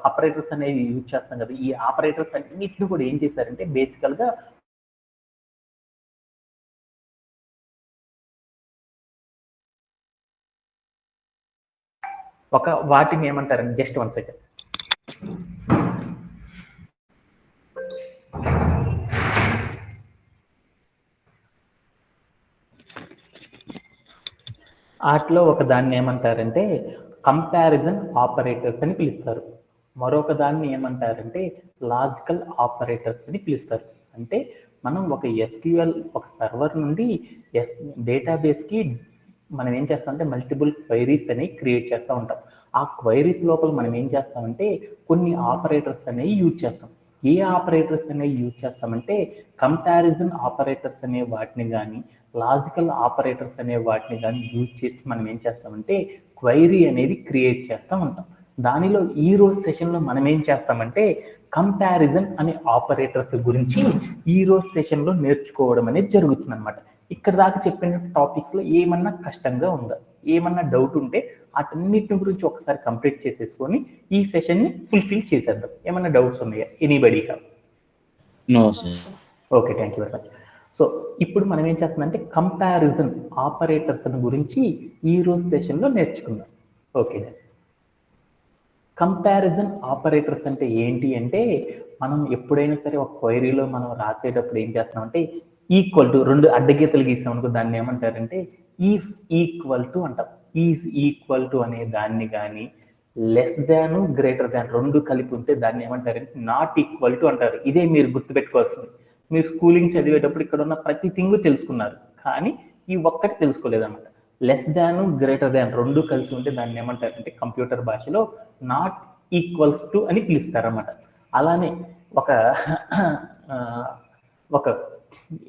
ఆపరేటర్స్ అనేది యూజ్ చేస్తాం కదా. ఈ ఆపరేటర్స్ అన్నిటిని కూడా ఏం చేశారంటే బేసికల్గా వాటిని ఏమంటారంటే జస్ట్ 1 సెకండ్. వాటిలో ఒక దాన్ని ఏమంటారంటే కంపారిజన్ ఆపరేటర్స్ అని పిలుస్తారు. మరొక దాన్ని ఏమంటారంటే లాజికల్ ఆపరేటర్స్ అని పిలుస్తారు. అంటే మనం ఒక ఎస్క్యూఎల్ ఒక సర్వర్ నుండి డేటాబేస్కి మనం ఏం చేస్తామంటే మల్టిపుల్ క్వైరీస్ అనేవి క్రియేట్ చేస్తూ ఉంటాం. ఆ క్వైరీస్ లోపల మనం ఏం చేస్తామంటే కొన్ని ఆపరేటర్స్ అనేవి యూజ్ చేస్తాం. ఏ ఆపరేటర్స్ అనేవి యూజ్ చేస్తామంటే కంపారిజన్ ఆపరేటర్స్ అనే వాటిని కానీ, లాజికల్ ఆపరేటర్స్ అనే వాటిని కానీ యూజ్ చేసి మనం ఏం చేస్తామంటే క్వైరీ అనేది క్రియేట్ చేస్తూ ఉంటాం. దానిలో ఈ రోజు సెషన్లో మనం ఏం చేస్తామంటే కంపారిజన్ అనే ఆపరేటర్స్ గురించి ఈ రోజు సెషన్లో నేర్చుకోవడం అనేది జరుగుతుంది అనమాట. ఇక్కడ దాకా చెప్పిన టాపిక్స్లో ఏమన్నా కష్టంగా ఉందా, ఏమన్నా డౌట్ ఉంటే వాటన్నిటి గురించి ఒకసారి కంప్లీట్ చేసేసుకొని ఈ సెషన్ని ఫుల్ఫిల్ చేసేద్దాం. ఏమన్నా డౌట్స్ ఉన్నాయా anybody? No sir. Okay, thank you very much. So ఇప్పుడు మనం ఏం చేస్తుందంటే కంపారిజన్ ఆపరేటర్స్ గురించి ఈ రోజు సెషన్లో నేర్చుకుందాం. ఓకే, కంపారిజన్ ఆపరేటర్స్ అంటే ఏంటి అంటే మనం ఎప్పుడైనా సరే ఒక క్వైరీలో మనం రాసేటప్పుడు ఏం చేస్తామంటే ఈక్వల్ టు 2 అడ్డగీతలు గీసాం అనుకో, దాన్ని ఏమంటారంటే ఈజ్ ఈక్వల్ టు అంటాం. ఈజ్ ఈక్వల్ టు అనే దాన్ని కానీ, లెస్ దాన్ గ్రేటర్ దాన్ 2 కలిపి ఉంటే దాన్ని ఏమంటారంటే నాట్ ఈక్వల్ టు అంటారు. ఇదే మీరు గుర్తుపెట్టుకోవాల్సింది. మీరు స్కూలింగ్ చదివేటప్పుడు ఇక్కడ ఉన్న ప్రతి థింగ్ తెలుసుకున్నారు, కానీ ఈ ఒక్కటి తెలుసుకోలేదన్నమాట. లెస్ దాన్ గ్రేటర్ దాన్ 2 కలిసి ఉంటే దాన్ని ఏమంటారంటే కంప్యూటర్ భాషలో నాట్ ఈక్వల్స్ టు అని పిలుస్తారన్నమాట. అలానే ఒక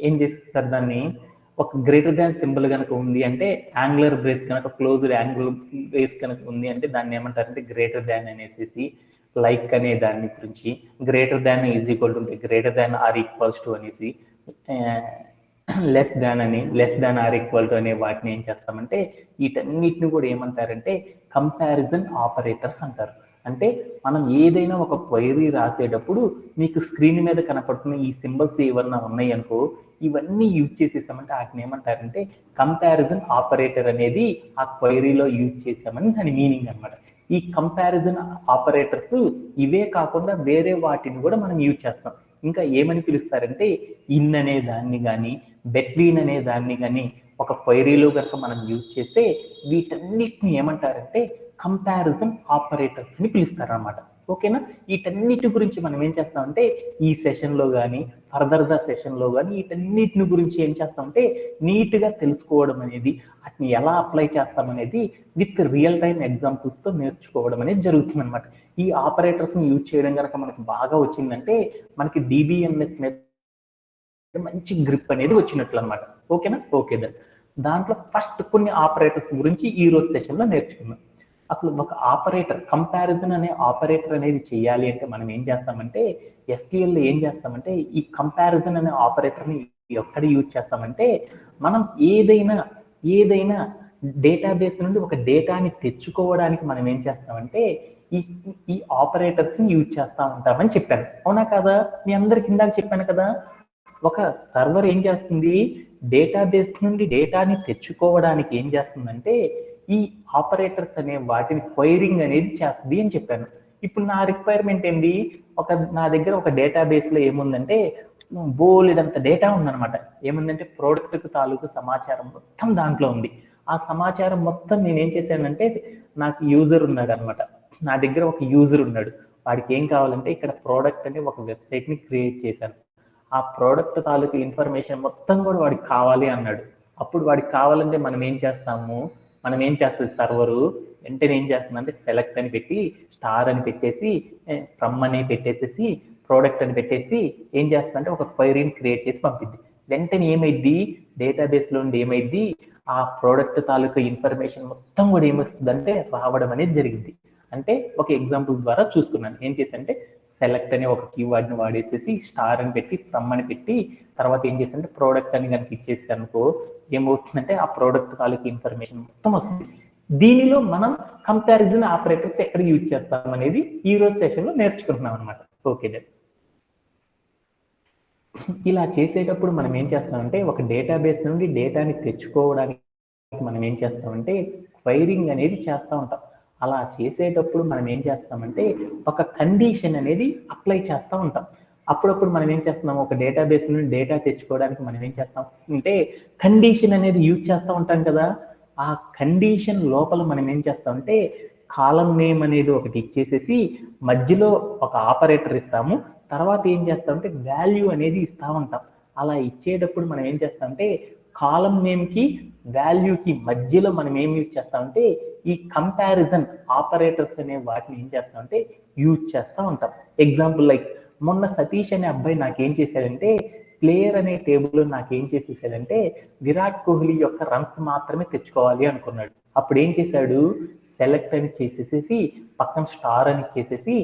ఏం చేస్తారు, దాన్ని ఒక గ్రేటర్ దాన్ సింబల్ కనుక ఉంది అంటే యాంగులర్ బ్రేస్ కనుక క్లోజ్డ్ యాంగులర్ బ్రేస్ కనుక ఉంది అంటే దాన్ని ఏమంటారంటే గ్రేటర్ దాన్ అనేసి, లైక్ అనే దాని గురించి greater than is equal to ఉంటే greater than or equals to అనేసి, less than or equal to అనే వాటిని ఏం చేస్తామంటే వీటన్నిటిని కూడా ఏమంటారంటే కంపారిజన్ ఆపరేటర్స్ అంటారు. అంటే మనం ఏదైనా ఒక క్వైరీ రాసేటప్పుడు మీకు స్క్రీన్ మీద కనపడుతున్న ఈ సింబల్స్ ఏమన్నా ఉన్నాయి అనుకో, ఇవన్నీ యూజ్ చేసేసామంటే వాటిని ఏమంటారంటే కంపారిజన్ ఆపరేటర్ అనేది ఆ క్వైరీలో యూజ్ చేసామని దాని మీనింగ్ అనమాట. ఈ కంపారిజన్ ఆపరేటర్స్ ఇవే కాకుండా వేరే వాటిని కూడా మనం యూజ్ చేస్తాం. ఇంకా ఏమని పిలుస్తారంటే ఇన్ అనే దాన్ని కానీ, బెట్వీన్ అనే దాన్ని కానీ ఒక క్వైరీలో కనుక మనం యూజ్ చేస్తే వీటన్నిటిని ఏమంటారంటే కంపారిజన్ ఆపరేటర్స్ అని పిలుస్తారన్నమాట. ఓకేనా? వీటన్నిటి గురించి మనం ఏం చేస్తామంటే ఈ సెషన్లో కానీ ఫర్దర్గా సెషన్లో కానీ వీటన్నిటిని గురించి ఏం చేస్తామంటే నీట్గా తెలుసుకోవడం అనేది, వాటిని ఎలా అప్లై చేస్తామనేది విత్ రియల్ టైం ఎగ్జాంపుల్స్తో నేర్చుకోవడం అనేది జరుగుతుంది అనమాట. ఈ ఆపరేటర్స్ని యూజ్ చేయడం కనుక మనకు బాగా వచ్చిందంటే మనకి డిబిఎంఎస్ మీద మంచి గ్రిప్ అనేది వచ్చినట్లు అనమాట. ఓకేనా? ఓకే దాంట్లో ఫస్ట్ కొన్ని ఆపరేటర్స్ గురించి ఈ రోజు సెషన్లో నేర్చుకుందాం. అసలు ఒక ఆపరేటర్ కంపారిజన్ అనే ఆపరేటర్ అనేది చేయాలి అంటే మనం ఏం చేస్తామంటే ఎస్క్యూఎల్లో ఏం చేస్తామంటే ఈ కంపారిజన్ అనే ఆపరేటర్ని ఎక్కడ యూజ్ చేస్తామంటే మనం ఏదైనా డేటాబేస్ నుండి ఒక డేటాని తెచ్చుకోవడానికి మనం ఏం చేస్తామంటే ఈ ఆపరేటర్స్ని యూజ్ చేస్తూ ఉంటామని చెప్పాను. అవునా కదా? మీ అందరికి ఇందాక చెప్పాను కదా, ఒక సర్వర్ ఏం చేస్తుంది, డేటాబేస్ నుండి డేటాని తెచ్చుకోవడానికి ఏం చేస్తుందంటే ఈ ఆపరేటర్స్ అనే వాటిని క్వైరింగ్ అనేది చేస్తుంది అని చెప్పాను. ఇప్పుడు నా రిక్వైర్మెంట్ ఏంటి, నా దగ్గర ఒక డేటాబేస్లో ఏముందంటే బోలెడంత డేటా ఉందన్నమాట. ఏముందంటే ప్రోడక్ట్కి తాలూకు సమాచారం మొత్తం దాంట్లో ఉంది. ఆ సమాచారం మొత్తం నేనేం చేశానంటే నాకు యూజర్ ఉన్నాడు అనమాట. నా దగ్గర ఒక యూజర్ ఉన్నాడు. వాడికి ఏం కావాలంటే ఇక్కడ ప్రోడక్ట్ అనే ఒక వెబ్సైట్ని క్రియేట్ చేశాను. ఆ ప్రోడక్ట్ తాలూకు ఇన్ఫర్మేషన్ మొత్తం కూడా వాడికి కావాలి అన్నాడు. అప్పుడు వాడికి కావాలంటే మనం ఏం చేస్తుంది సర్వరు వెంటనే ఏం చేస్తుందంటే సెలెక్ట్ అని పెట్టి స్టార్ అని పెట్టేసి ఫ్రమ్ అని పెట్టేసేసి ప్రోడక్ట్ అని పెట్టేసి ఏం చేస్తుందంటే ఒక క్వైరీని క్రియేట్ చేసి పంపిద్ది. వెంటనే ఏమైద్ది, డేటాబేస్లో ఉండి ఏమైద్ది, ఆ ప్రోడక్ట్ తాలూకు ఇన్ఫర్మేషన్ మొత్తం కూడా ఏమొస్తుందంటే రావడం అనేది జరిగింది. అంటే ఒక ఎగ్జాంపుల్ ద్వారా చూసుకున్నాను. ఏం చేశానంటే సెలెక్ట్ అనే ఒక కీవర్డ్ని వాడేసేసి స్టార్ అని పెట్టి ఫ్రమ్ అని పెట్టి తర్వాత ఏం చేశానంటే ప్రోడక్ట్ అని కనుక ఇచ్చేసి అనుకో ఏమవుతుందంటే ఆ ప్రోడక్ట్ తాలూకు ఇన్ఫర్మేషన్ మొత్తం వస్తుంది. దీనిలో మనం కంపారిజన్ ఆపరేటర్స్ ఎక్కడ యూజ్ చేస్తాం అనేది ఈ రోజు సెషన్లో నేర్చుకుంటున్నాం అనమాట. ఓకే ఇలా చేసేటప్పుడు మనం ఏం చేస్తామంటే ఒక డేటాబేస్ నుండి డేటాని తెచ్చుకోవడానికి మనం ఏం చేస్తామంటే క్వైరింగ్ అనేది చేస్తూ ఉంటాం. అలా చేసేటప్పుడు మనం ఏం చేస్తామంటే ఒక కండిషన్ అనేది అప్లై చేస్తూ ఉంటాం. అప్పుడప్పుడు మనం ఏం చేస్తున్నాం, ఒక డేటాబేస్ నుండి డేటా తెచ్చుకోవడానికి మనం ఏం చేస్తాం అంటే కండిషన్ అనేది యూజ్ చేస్తూ ఉంటాం కదా. ఆ కండిషన్ లోపల మనం ఏం చేస్తామంటే కాలం నేమ్ అనేది ఒకటి ఇచ్చేసేసి మధ్యలో ఒక ఆపరేటర్ ఇస్తాము. తర్వాత ఏం చేస్తామంటే వాల్యూ అనేది ఇస్తూ ఉంటాం. అలా ఇచ్చేటప్పుడు మనం ఏం చేస్తామంటే కాలం నేమ్కి వాల్యూకి మధ్యలో మనం ఏం యూజ్ చేస్తామంటే ఈ కంపారిజన్ ఆపరేటర్స్ అనే వాటిని ఏం చేస్తామంటే యూజ్ చేస్తూ ఉంటాం. ఎగ్జాంపుల్ లైక్ మొన్న సతీష్ అనే అబ్బాయి నాకేం చేశాడంటే ప్లేయర్ అనే టేబుల్లో నాకేం చేసేసాడంటే విరాట్ కోహ్లీ యొక్క రన్స్ మాత్రమే తెచ్చుకోవాలి అనుకున్నాడు. అప్పుడు ఏం చేశాడు, సెలెక్ట్ అని చేసేసేసి పక్కన స్టార్ అని ఇచ్చేసేసి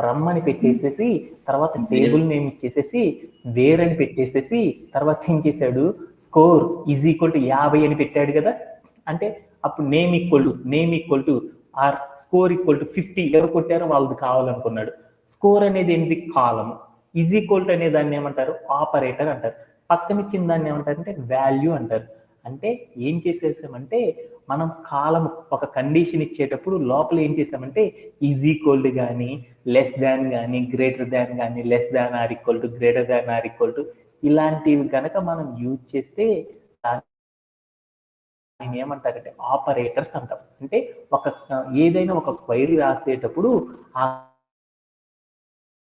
ఫ్రమ్ అని పెట్టేసేసి తర్వాత టేబుల్ నేమ్ ఇచ్చేసేసి వేర్ అని పెట్టేసేసి తర్వాత ఏం చేశాడు స్కోర్ ఈజ్ ఈక్వల్ టు 50 అని పెట్టాడు కదా. అంటే అప్పుడు name equal to or score equal to 50 ఎవరు కొట్టారో వాళ్ళది కావాలనుకున్నాడు. స్కోర్ అనేది ఏంటి, కాలము. ఈజ్ ఈక్వల్ టు అనే దాన్ని ఏమంటారు, ఆపరేటర్ అంటారు. పక్కన ఇచ్చిన దాన్ని ఏమంటారంటే వాల్యూ అంటారు. అంటే ఏం చేసేసామంటే మనం కాలం ఒక కండిషన్ ఇచ్చేటప్పుడు లోపల ఏం చేసామంటే ఈజ్ ఈక్వల్ టు కానీ లెస్ దాన్ కానీ గ్రేటర్ దాన్ కానీ less than or equal to greater than or equal to ఇలాంటివి కనుక మనం యూజ్ చేస్తే దాన్ని ఏమంటారంటే ఆపరేటర్స్ అంటాం. అంటే ఏదైనా ఒక క్వైరీ రాసేటప్పుడు ఆ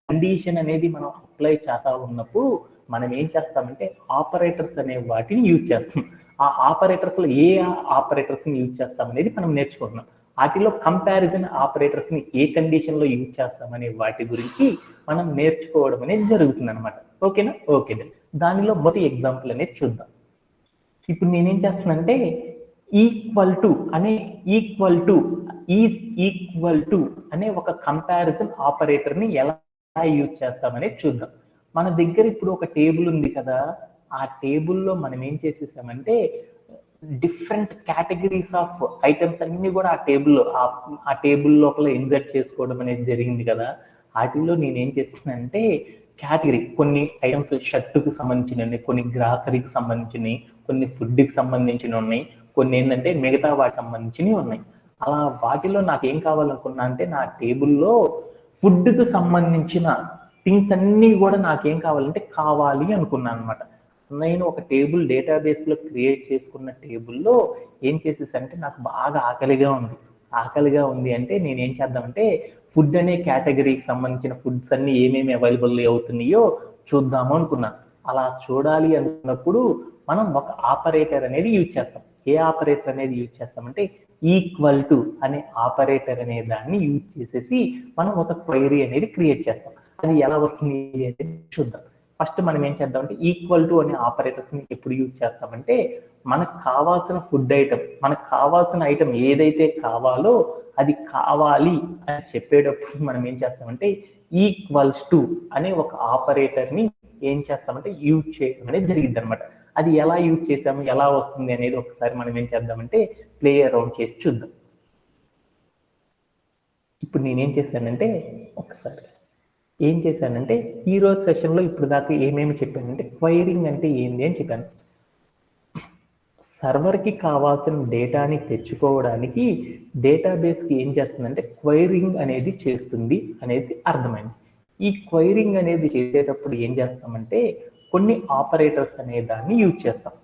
కండిషన్ అనేది మనం అప్లై చేస్తా ఉన్నప్పుడు మనం ఏం చేస్తామంటే ఆపరేటర్స్ అనే వాటిని యూజ్ చేస్తాం. ఆ ఆపరేటర్స్ లో ఏ ఆపరేటర్స్ ని యూజ్ చేస్తాం అనేది మనం నేర్చుకుంటున్నాం. వాటిలో కంపారిజన్ ఆపరేటర్స్ ని ఏ కండిషన్ లో యూజ్ చేస్తామనే వాటి గురించి మనం నేర్చుకోవడం అనేది జరుగుతుంది అనమాట. ఓకేనా? ఓకే. దానిలో మొదటి ఎగ్జాంపుల్ అనేది చూద్దాం. ఇప్పుడు నేనేం చేస్తున్నానంటే ఈక్వల్ టు అనే ఒక కంపారిజన్ ఆపరేటర్ ని ఎలా యూజ్ చేస్తామనేది చూద్దాం. మన దగ్గర ఇప్పుడు ఒక టేబుల్ ఉంది కదా, ఆ టేబుల్లో మనం ఏం చేసేసామంటే డిఫరెంట్ కేటగిరీస్ ఆఫ్ ఐటమ్స్ అన్ని కూడా ఆ టేబుల్ లోపల ఇన్సర్ట్ చేసుకోవడం అనేది జరిగింది కదా. వాటిల్లో నేనేం చేస్తున్నానంటే కేటగిరీ కొన్ని ఐటమ్స్ షర్టుకు సంబంధించినవి, కొన్ని గ్రాసరీకి సంబంధించినవి, కొన్ని ఫుడ్కి సంబంధించినవి ఉన్నాయి, కొన్ని ఏంటంటే మిగతా వాటికి సంబంధించినవి ఉన్నాయి. అలా వాటిలో నాకేం కావాలనుకున్నా అంటే నా టేబుల్లో ఫుడ్కి సంబంధించిన థింగ్స్ అన్నీ కూడా నాకేం కావాలి అనుకున్నాను అనమాట. నేను ఒక టేబుల్ డేటాబేస్లో క్రియేట్ చేసుకున్న టేబుల్లో ఏం చేసేసంటే నాకు బాగా ఆకలిగా ఉంది. ఆకలిగా ఉంది అంటే నేనేం చేద్దామంటే ఫుడ్ అనే కేటగిరీకి సంబంధించిన ఫుడ్స్ అన్ని ఏమేమి అవైలబుల్ అవుతున్నాయో చూద్దాము అనుకున్నాను. అలా చూడాలి అనుకున్నప్పుడు మనం ఒక ఆపరేటర్ అనేది యూజ్ చేస్తాం. ఏ ఆపరేటర్ అనేది యూజ్ చేస్తామంటే ఈక్వల్ టు అనే ఆపరేటర్ అనే దాన్ని యూజ్ చేసేసి మనం ఒక క్వైరీ అనేది క్రియేట్ చేస్తాం. అది ఎలా వస్తుంది అనేది చూద్దాం. ఫస్ట్ మనం ఏం చేద్దామంటే ఈక్వల్ టు అనే ఆపరేటర్స్ ని ఎప్పుడు యూజ్ చేస్తామంటే మనకు కావాల్సిన ఫుడ్ ఐటమ్, మనకు కావాల్సిన ఐటమ్ ఏదైతే కావాలో అది కావాలి అని చెప్పేటప్పుడు మనం ఏం చేస్తామంటే ఈక్వల్స్ టు అనే ఒక ఆపరేటర్ ని ఏం చేస్తామంటే యూజ్ చేయడం అనేది జరిగింది అనమాట. అది ఎలా యూజ్ చేసాము, ఎలా వస్తుంది అనేది ఒకసారి మనం ఏం చేద్దామంటే ప్లే అరౌండ్ చేసి చూద్దాం. ఇప్పుడు నేనేం చేశానంటే ఒకసారి ఏం చేశానంటే ఈరోజు సెషన్లో ఇప్పుడు దాకా ఏమేమి చెప్పానంటే క్వైరింగ్ అంటే ఏంది అని చెప్పాను. సర్వర్కి కావాల్సిన డేటాని తెచ్చుకోవడానికి డేటాబేస్కి ఏం చేస్తుందంటే క్వైరింగ్ అనేది చేస్తుంది అనేది అర్థమైంది. ఈ క్వైరింగ్ అనేది చేసేటప్పుడు ఏం చేస్తామంటే కొన్ని ఆపరేటర్స్ అనే దాన్ని యూజ్ చేస్తాం.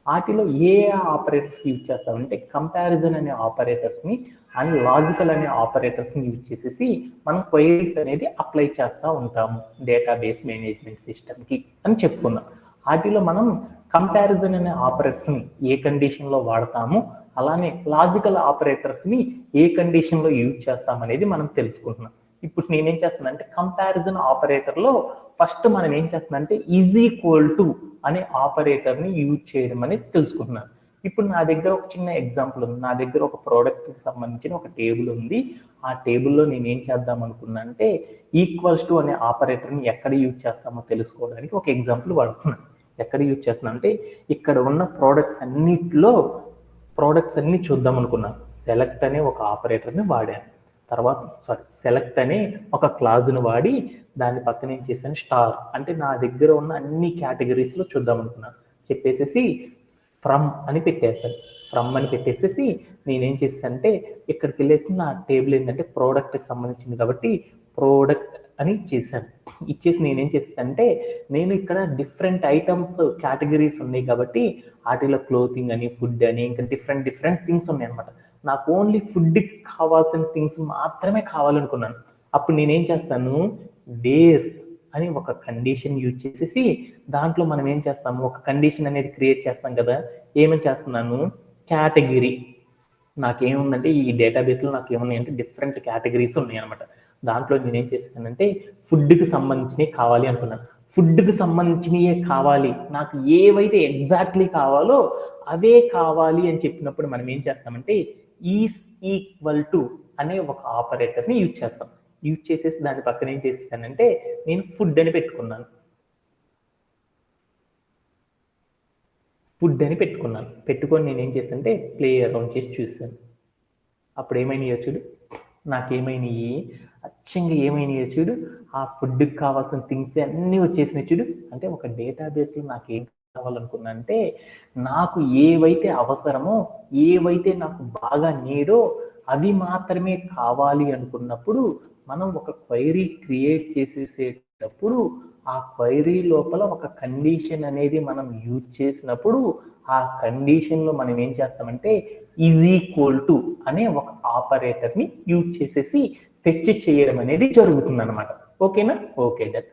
వాటిలో ఏ ఆపరేటర్స్ యూజ్ చేస్తామంటే కంపారిజన్ అనే ఆపరేటర్స్ని అండ్ లాజికల్ అనే ఆపరేటర్స్ని యూజ్ చేసేసి మనం క్వైరీస్ అనేది అప్లై చేస్తూ ఉంటాము డేటాబేస్ మేనేజ్మెంట్ సిస్టమ్కి అని చెప్పుకుందాం. వాటిలో మనం కంపారిజన్ అనే ఆపరేటర్స్ని ఏ కండిషన్లో వాడతాము, అలానే లాజికల్ ఆపరేటర్స్ని ఏ కండిషన్లో యూజ్ చేస్తాం అనేది మనం తెలుసుకుంటున్నాం. ఇప్పుడు నేనేం చేస్తానంటే కంపారిజన్ ఆపరేటర్లో ఫస్ట్ మనం ఏం చేస్తున్నానంటే ఈజ్ ఈక్వల్ టు అనే ఆపరేటర్ని యూజ్ చేయడం అనేది తెలుసుకుంటున్నాను. ఇప్పుడు నా దగ్గర ఒక చిన్న ఎగ్జాంపుల్ ఉంది. నా దగ్గర ఒక ప్రోడక్ట్కి సంబంధించిన ఒక టేబుల్ ఉంది. ఆ టేబుల్లో నేను ఏం చేద్దాం అనుకున్నా అంటే ఈక్వల్స్ టు అనే ఆపరేటర్ని ఎక్కడ యూజ్ చేస్తామో తెలుసుకోవడానికి ఒక ఎగ్జాంపుల్ వాడుతున్నాను. ఎక్కడ యూజ్ చేస్తున్నాను అంటే ఇక్కడ ఉన్న ప్రోడక్ట్స్ అన్ని చూద్దాం అనుకున్నాను. సెలెక్ట్ అనే ఒక ఆపరేటర్ని వాడాను. తర్వాత సెలెక్ట్ అనే ఒక క్లాజ్ను వాడి దాని పక్కన ఏం చేశాను స్టార్ అంటే నా దగ్గర ఉన్న అన్ని కేటగిరీస్లో చూద్దాం అనుకున్నాను. చెప్పేసేసి ఫ్రమ్ అని పెట్టేశాను. ఫ్రమ్ అని పెట్టేసేసి నేనేం చేశానంటే ఇక్కడికి వెళ్ళేసి నా టేబుల్ ఏంటంటే ప్రోడక్ట్కి సంబంధించింది కాబట్టి ప్రోడక్ట్ అని చేశాను. ఇచ్చేసి నేనేం చేస్తానంటే నేను ఇక్కడ డిఫరెంట్ ఐటమ్స్ కేటగిరీస్ ఉన్నాయి కాబట్టి వాటిలో క్లోతింగ్ అని ఫుడ్ అని ఇంకా డిఫరెంట్ థింగ్స్ ఉన్నాయి అనమాట. నాకు ఓన్లీ ఫుడ్కి కావాల్సిన థింగ్స్ మాత్రమే కావాలనుకున్నాను. అప్పుడు నేనేం చేస్తాను వేర్ అని ఒక కండిషన్ యూజ్ చేసేసి దాంట్లో మనం ఏం చేస్తాము ఒక కండిషన్ అనేది క్రియేట్ చేస్తాం కదా. ఏమని చేస్తున్నాను కేటగిరీ నాకేముందంటే ఈ డేటాబేస్లో నాకు ఏమున్నాయంటే డిఫరెంట్ కేటగిరీస్ ఉన్నాయి అనమాట. దాంట్లో నేనేం చేస్తానంటే ఫుడ్కి సంబంధించినవి కావాలి అనుకున్నాను. ఫుడ్కి సంబంధించినవే కావాలి, నాకు ఏవైతే ఎగ్జాక్ట్లీ కావాలో అవే కావాలి అని చెప్పినప్పుడు మనం ఏం చేస్తామంటే ఈజ్ ఈక్వల్ టు అనే ఒక ఆపరేటర్ని యూజ్ చేస్తాం. యూజ్ చేసేసి దాని పక్కన ఏం చేస్తానంటే నేను ఫుడ్ అని పెట్టుకున్నాను. పెట్టుకొని నేను ఏం చేస్తానంటే ప్లే అరౌండ్ చేసి చూస్తాను. అప్పుడు ఏమైనాయో చూడు, నాకేమైనాయి అచ్చంగా ఏమైనాయో చూడు, ఆ ఫుడ్కి కావాల్సిన థింగ్స్ అన్నీ వచ్చేసినాయి చూడు. అంటే ఒక డేటాబేస్లో నాకేం కావాలనుకున్నా అంటే నాకు ఏవైతే అవసరమో ఏవైతే నాకు బాగా నీడో అవి మాత్రమే కావాలి అనుకున్నప్పుడు మనం ఒక క్వైరీ క్రియేట్ చేసేసేటప్పుడు ఆ క్వైరీ లోపల ఒక కండిషన్ అనేది మనం యూజ్ చేసినప్పుడు ఆ కండిషన్లో మనం ఏం చేస్తామంటే ఈజ్ ఈక్వల్ టు అనే ఒక ఆపరేటర్ని యూజ్ చేసేసి ఫెచ్ చేయడం అనేది జరుగుతుంది అనమాట. ఓకేనా? Okay done.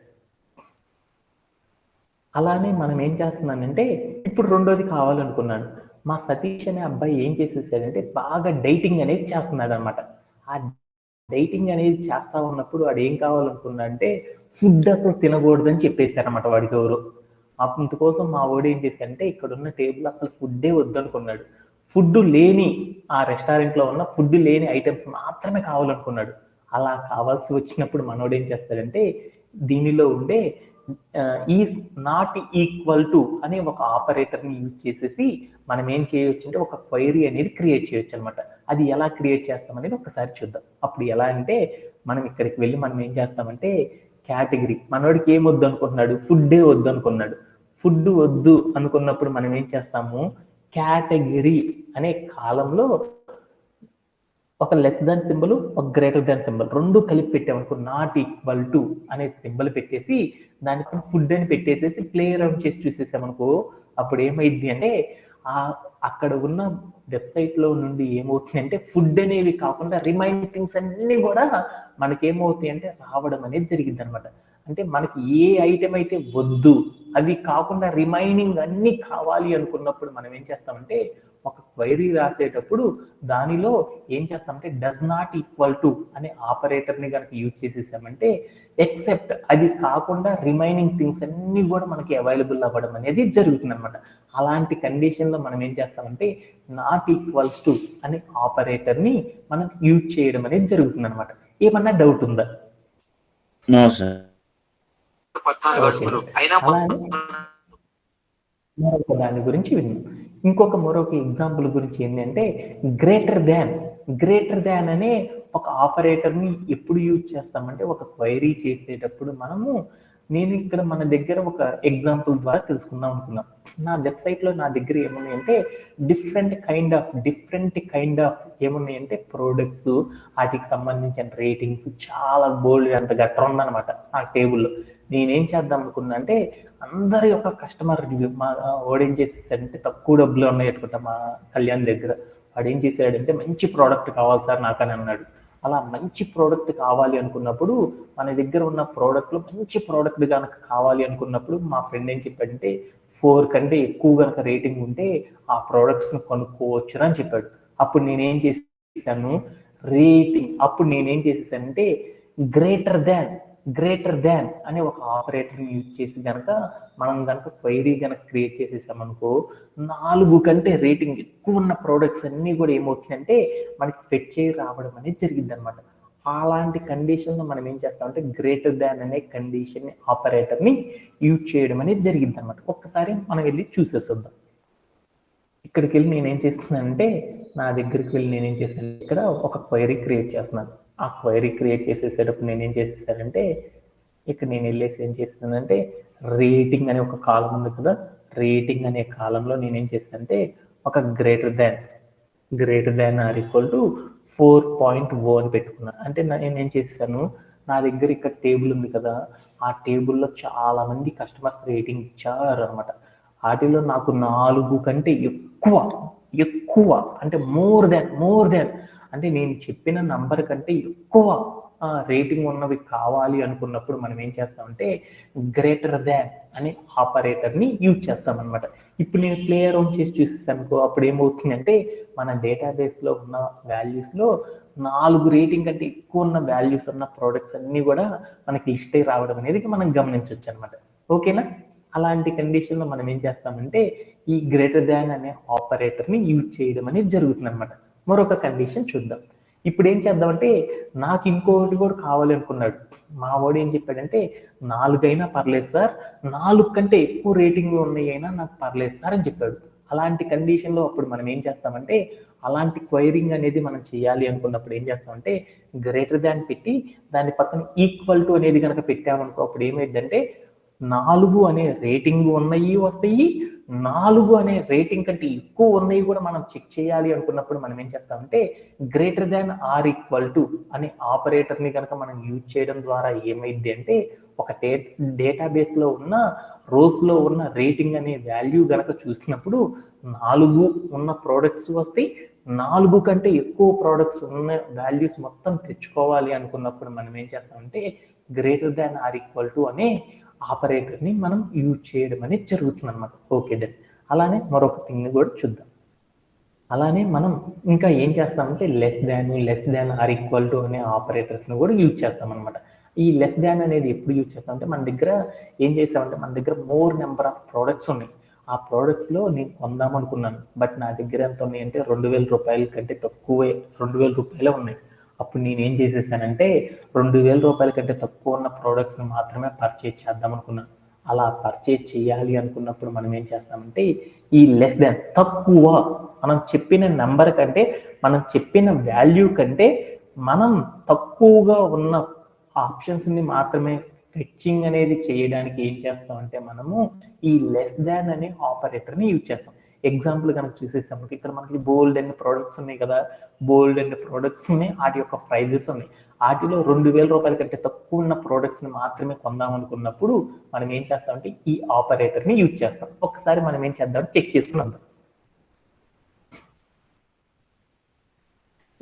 అలానే మనం ఏం చేస్తున్నానంటే ఇప్పుడు రెండోది కావాలనుకున్నాను. మా సతీష్ అనే అబ్బాయి ఏం చేసేసాడంటే బాగా డైటింగ్ అనేది చేస్తున్నాడు అనమాట. ఆ డైటింగ్ అనేది చేస్తా ఉన్నప్పుడు వాడు ఏం కావాలనుకున్నా అంటే ఫుడ్ అసలు తినకూడదని చెప్పేశారనమాట వాడికి ఎవరు. అందుకోసం మా వాడు ఏం చేశాడంటే ఇక్కడ ఉన్న టేబుల్ అసలు ఫుడ్డే వద్దనుకున్నాడు. ఫుడ్ లేని ఆ రెస్టారెంట్లో ఉన్న ఫుడ్ లేని ఐటమ్స్ మాత్రమే కావాలనుకున్నాడు. అలా కావాల్సి వచ్చినప్పుడు మనోడు ఏం చేస్తాడంటే దీనిలో ఉండే ఈజ్ నాట్ ఈక్వల్ టు అనే ఒక ఆపరేటర్ని యూజ్ చేసేసి మనం ఏం చేయొచ్చు అంటే ఒక క్వైరీ అనేది క్రియేట్ చేయొచ్చు అనమాట. అది ఎలా క్రియేట్ చేస్తాం అనేది ఒకసారి చూద్దాం. అప్పుడు ఎలా అంటే మనం ఇక్కడికి వెళ్ళి మనం ఏం చేస్తామంటే కేటగిరీ మనోడికి ఏం వద్దు అనుకుంటున్నాడు, ఫుడ్డే వద్దు అనుకున్నాడు. ఫుడ్ వద్దు అనుకున్నప్పుడు మనం ఏం చేస్తాము కేటగిరీ అనే కాలంలో ఒక లెస్ దాన్ సింబల్ ఒక గ్రేటర్ దాన్ సింబల్ రెండు కలిపి పెట్టామనుకో నాట్ ఈక్వల్ టు అనే సింబల్ పెట్టేసి దానికి ఫుడ్ అని పెట్టేసేసి ప్లే అరౌండ్ చేసి చూసేసామనుకో అప్పుడు ఏమైంది అంటే అక్కడ ఉన్న వెబ్సైట్లో నుండి ఏమవుతుందంటే ఫుడ్ అనేవి కాకుండా రిమైనింగ్ థింగ్స్ అన్నీ కూడా మనకి ఏమవుతాయి అంటే రావడం అనేది జరిగింది అనమాట. అంటే మనకి ఏ ఐటెం అయితే వద్దు అవి కాకుండా రిమైనింగ్ అన్ని కావాలి అనుకున్నప్పుడు మనం ఏం చేస్తామంటే ఒక క్వైరీ రాసేటప్పుడు దానిలో ఏం చేస్తామంటే డస్ నాట్ ఈక్వల్ టు అనే ఆపరేటర్ని కనుక యూజ్ చేసేసామంటే ఎక్సెప్ట్ అది కాకుండా రిమైనింగ్ థింగ్స్ అన్ని కూడా మనకి అవైలబుల్ అవ్వడం అనేది జరుగుతుంది అనమాట. అలాంటి కండిషన్లో మనం ఏం చేస్తామంటే నాట్ ఈక్వల్స్ టు అనే ఆపరేటర్ని మనం యూజ్ చేయడం అనేది జరుగుతుంది అనమాట. ఏమన్నా డౌట్ ఉందా? No, sir. అలానే మరొక దాని గురించి విన్నాం. మరొక ఎగ్జాంపుల్ గురించి ఏంటంటే గ్రేటర్ దాన్ అనే ఒక ఆపరేటర్ని ఎప్పుడు యూజ్ చేస్తామంటే ఒక క్వైరీ చేసేటప్పుడు నేను ఇక్కడ మన దగ్గర ఒక ఎగ్జాంపుల్ ద్వారా తెలుసుకుందాం అనుకున్నాం. నా వెబ్సైట్లో నా దగ్గర ఏమున్నాయంటే డిఫరెంట్ కైండ్ ఆఫ్ ఏమున్నాయంటే ప్రోడక్ట్స్, వాటికి సంబంధించిన రేటింగ్స్ చాలా బోల్డ్ అంత గట్ర ఉందన్నమాట ఆ టేబుల్లో. నేనేం చేద్దాం అనుకున్నా అంటే అందరి యొక్క కస్టమర్ రివ్యూ వాడేం చేసేసాడంటే తక్కువ డబ్బులు ఉన్నాయి అనుకుంటా మా కళ్యాణ్ దగ్గర. వాడు ఏం చేశాడంటే మంచి ప్రోడక్ట్ కావాలి సార్ నాకని అన్నాడు. అలా మంచి ప్రోడక్ట్ కావాలి అనుకున్నప్పుడు మన దగ్గర ఉన్న ప్రోడక్ట్లో మంచి ప్రోడక్ట్ కనుక కావాలి అనుకున్నప్పుడు మా ఫ్రెండ్ ఏం చెప్పాడంటే 4 కంటే ఎక్కువ కనుక రేటింగ్ ఉంటే ఆ ప్రోడక్ట్స్ని కొనుక్కోవచ్చు అని చెప్పాడు. అప్పుడు నేనేం చేసేసానంటే గ్రేటర్ దాన్ అనే ఒక ఆపరేటర్ని యూజ్ చేసి మనం క్వైరీ క్రియేట్ చేసేసామనుకో 4 కంటే రేటింగ్ ఎక్కువ ఉన్న ప్రోడక్ట్స్ అన్నీ కూడా ఏమవుతుందంటే మనకి ఫెచ్ చేయి రావడం అనేది జరిగింది అనమాట. అలాంటి కండిషన్లో మనం ఏం చేస్తామంటే గ్రేటర్ దాన్ అనే కండిషన్ ఆపరేటర్ని యూజ్ చేయడం అనేది జరిగింది అనమాట. ఒక్కసారి మనం వెళ్ళి చూసేసొద్దాం. ఇక్కడికి వెళ్ళి నేనేం చేస్తున్నానంటే నా దగ్గరికి వెళ్ళి నేనేం చేశాను, ఇక్కడ ఒక క్వైరీ క్రియేట్ చేస్తున్నాను. ఆ క్వైరీ క్రియేట్ చేసేసేటప్పుడు నేనేం చేసేసానంటే ఇక్కడ నేను వెళ్ళేసి ఏం చేస్తానంటే రేటింగ్ అనే ఒక కాలం ఉంది కదా, రేటింగ్ అనే కాలంలో నేనేం చేస్తానంటే ఒక greater than or equal to 4.0 అని పెట్టుకున్నాను. అంటే నేనేం చేశాను, నా దగ్గర ఇక్కడ టేబుల్ ఉంది కదా, ఆ టేబుల్లో చాలా మంది కస్టమర్స్ రేటింగ్ ఇచ్చారు అనమాట. వాటిలో నాకు 4 కంటే ఎక్కువ అంటే మోర్ దాన్ అంటే నేను చెప్పిన నంబర్ కంటే ఎక్కువ రేటింగ్ ఉన్నవి కావాలి అనుకున్నప్పుడు మనం ఏం చేస్తామంటే గ్రేటర్ దాన్ అనే ఆపరేటర్ని యూజ్ చేస్తామన్నమాట. ఇప్పుడు నేను ప్లే అరౌండ్ చేసి చూసేసానుకో అప్పుడు ఏమవుతుందంటే మన డేటాబేస్లో ఉన్న వాల్యూస్లో 4 రేటింగ్ కంటే ఎక్కువ ఉన్న వాల్యూస్ ఉన్న ప్రోడక్ట్స్ అన్నీ కూడా మనకి లిస్ట్ అయి రావడం అనేది మనం గమనించవచ్చు అనమాట. ఓకేనా? అలాంటి కండిషన్లో మనం ఏం చేస్తామంటే ఈ గ్రేటర్ దాన్ అనే ఆపరేటర్ని యూజ్ చేయడం అనేది జరుగుతుంది అనమాట. మరొక కండిషన్ చూద్దాం. ఇప్పుడు ఏం చేద్దామంటే నాకు ఇంకోటి కూడా కావాలి అనుకున్నాడు. మా వాడు ఏం చెప్పాడంటే 4 అయినా పర్లేదు సార్, 4 కంటే ఎక్కువ రేటింగ్లు ఉన్నాయి అయినా నాకు పర్లేదు సార్ అని చెప్పాడు. అలాంటి కండిషన్లో అప్పుడు మనం ఏం చేస్తామంటే అలాంటి క్వైరింగ్ అనేది మనం చేయాలి అనుకున్నప్పుడు ఏం చేస్తామంటే గ్రేటర్ దాన్ పెట్టి దాని పక్కన ఈక్వల్ టు అనేది కనుక పెట్టామనుకో అప్పుడు ఏమైందంటే 4 అనే రేటింగ్ ఉన్నాయి వస్తాయి, 4 అనే రేటింగ్ కంటే ఎక్కువ ఉన్నాయి కూడా మనం చెక్ చేయాలి అనుకున్నప్పుడు మనం ఏం చేస్తామంటే greater than or equal to అనే ఆపరేటర్ని కనుక మనం యూజ్ చేయడం ద్వారా ఏమైంది అంటే ఒక డేటాబేస్లో ఉన్న రోస్లో ఉన్న రేటింగ్ అనే వాల్యూ కనుక చూసినప్పుడు 4 ఉన్న ప్రోడక్ట్స్ వస్తాయి, 4 కంటే ఎక్కువ ప్రోడక్ట్స్ ఉన్న వాల్యూస్ మొత్తం తెచ్చుకోవాలి అనుకున్నప్పుడు మనం ఏం చేస్తామంటే greater than or equal to అనే ఆపరేటర్ని మనం యూజ్ చేయడం అనేది జరుగుతుంది అనమాట. Okay done. అలానే మరొక థింగ్ని కూడా చూద్దాం. అలానే మనం ఇంకా ఏం చేస్తామంటే less than or equal to అనే ఆపరేటర్స్ని కూడా యూజ్ చేస్తాం అనమాట. ఈ లెస్ దాన్ అనేది ఎప్పుడు యూజ్ చేస్తామంటే మన దగ్గర ఏం చేస్తామంటే మన దగ్గర మోర్ నెంబర్ ఆఫ్ ప్రోడక్ట్స్ ఉన్నాయి. ఆ ప్రోడక్ట్స్లో నేను కొందాం అనుకున్నాను, బట్ నా దగ్గర ఎంత ఉన్నాయి అంటే 2,000 రూపాయల కంటే తక్కువే, 2,000 రూపాయలే ఉన్నాయి. అప్పుడు నేను ఏం చేసేసానంటే 2,000 రూపాయల కంటే తక్కువ ఉన్న ప్రోడక్ట్స్ని మాత్రమే పర్చేజ్ చేద్దాం అనుకున్నాను. అలా పర్చేజ్ చేయాలి అనుకున్నప్పుడు మనం ఏం చేస్తామంటే ఈ లెస్ దాన్ తక్కువ మనం చెప్పిన నెంబర్ కంటే మనం చెప్పిన వాల్యూ కంటే మనం తక్కువగా ఉన్న ఆప్షన్స్ని మాత్రమే ఫెచ్చింగ్ అనేది చేయడానికి ఏం చేస్తామంటే మనము ఈ లెస్ దాన్ అనే ఆపరేటర్ని యూజ్ చేస్తాం. ఎగ్జాంపుల్ కనుక చూసేసాము ఇక్కడ మనకి బోల్డ్ అండ్ ప్రోడక్ట్స్ ఉన్నాయి కదా, బోల్డ్ అండ్ ప్రోడక్ట్స్ ఉన్నాయి, వాటి యొక్క ప్రైజెస్ ఉన్నాయి. వాటిలో 2,000 రూపాయల కంటే తక్కువ ఉన్న ప్రోడక్ట్స్ని మాత్రమే కొందాం అనుకున్నప్పుడు మనం ఏం చేస్తామంటే ఈ ఆపరేటర్ని యూజ్ చేస్తాం. ఒకసారి మనం ఏం చేద్దాం చెక్ చేసుకుని వద్దాం.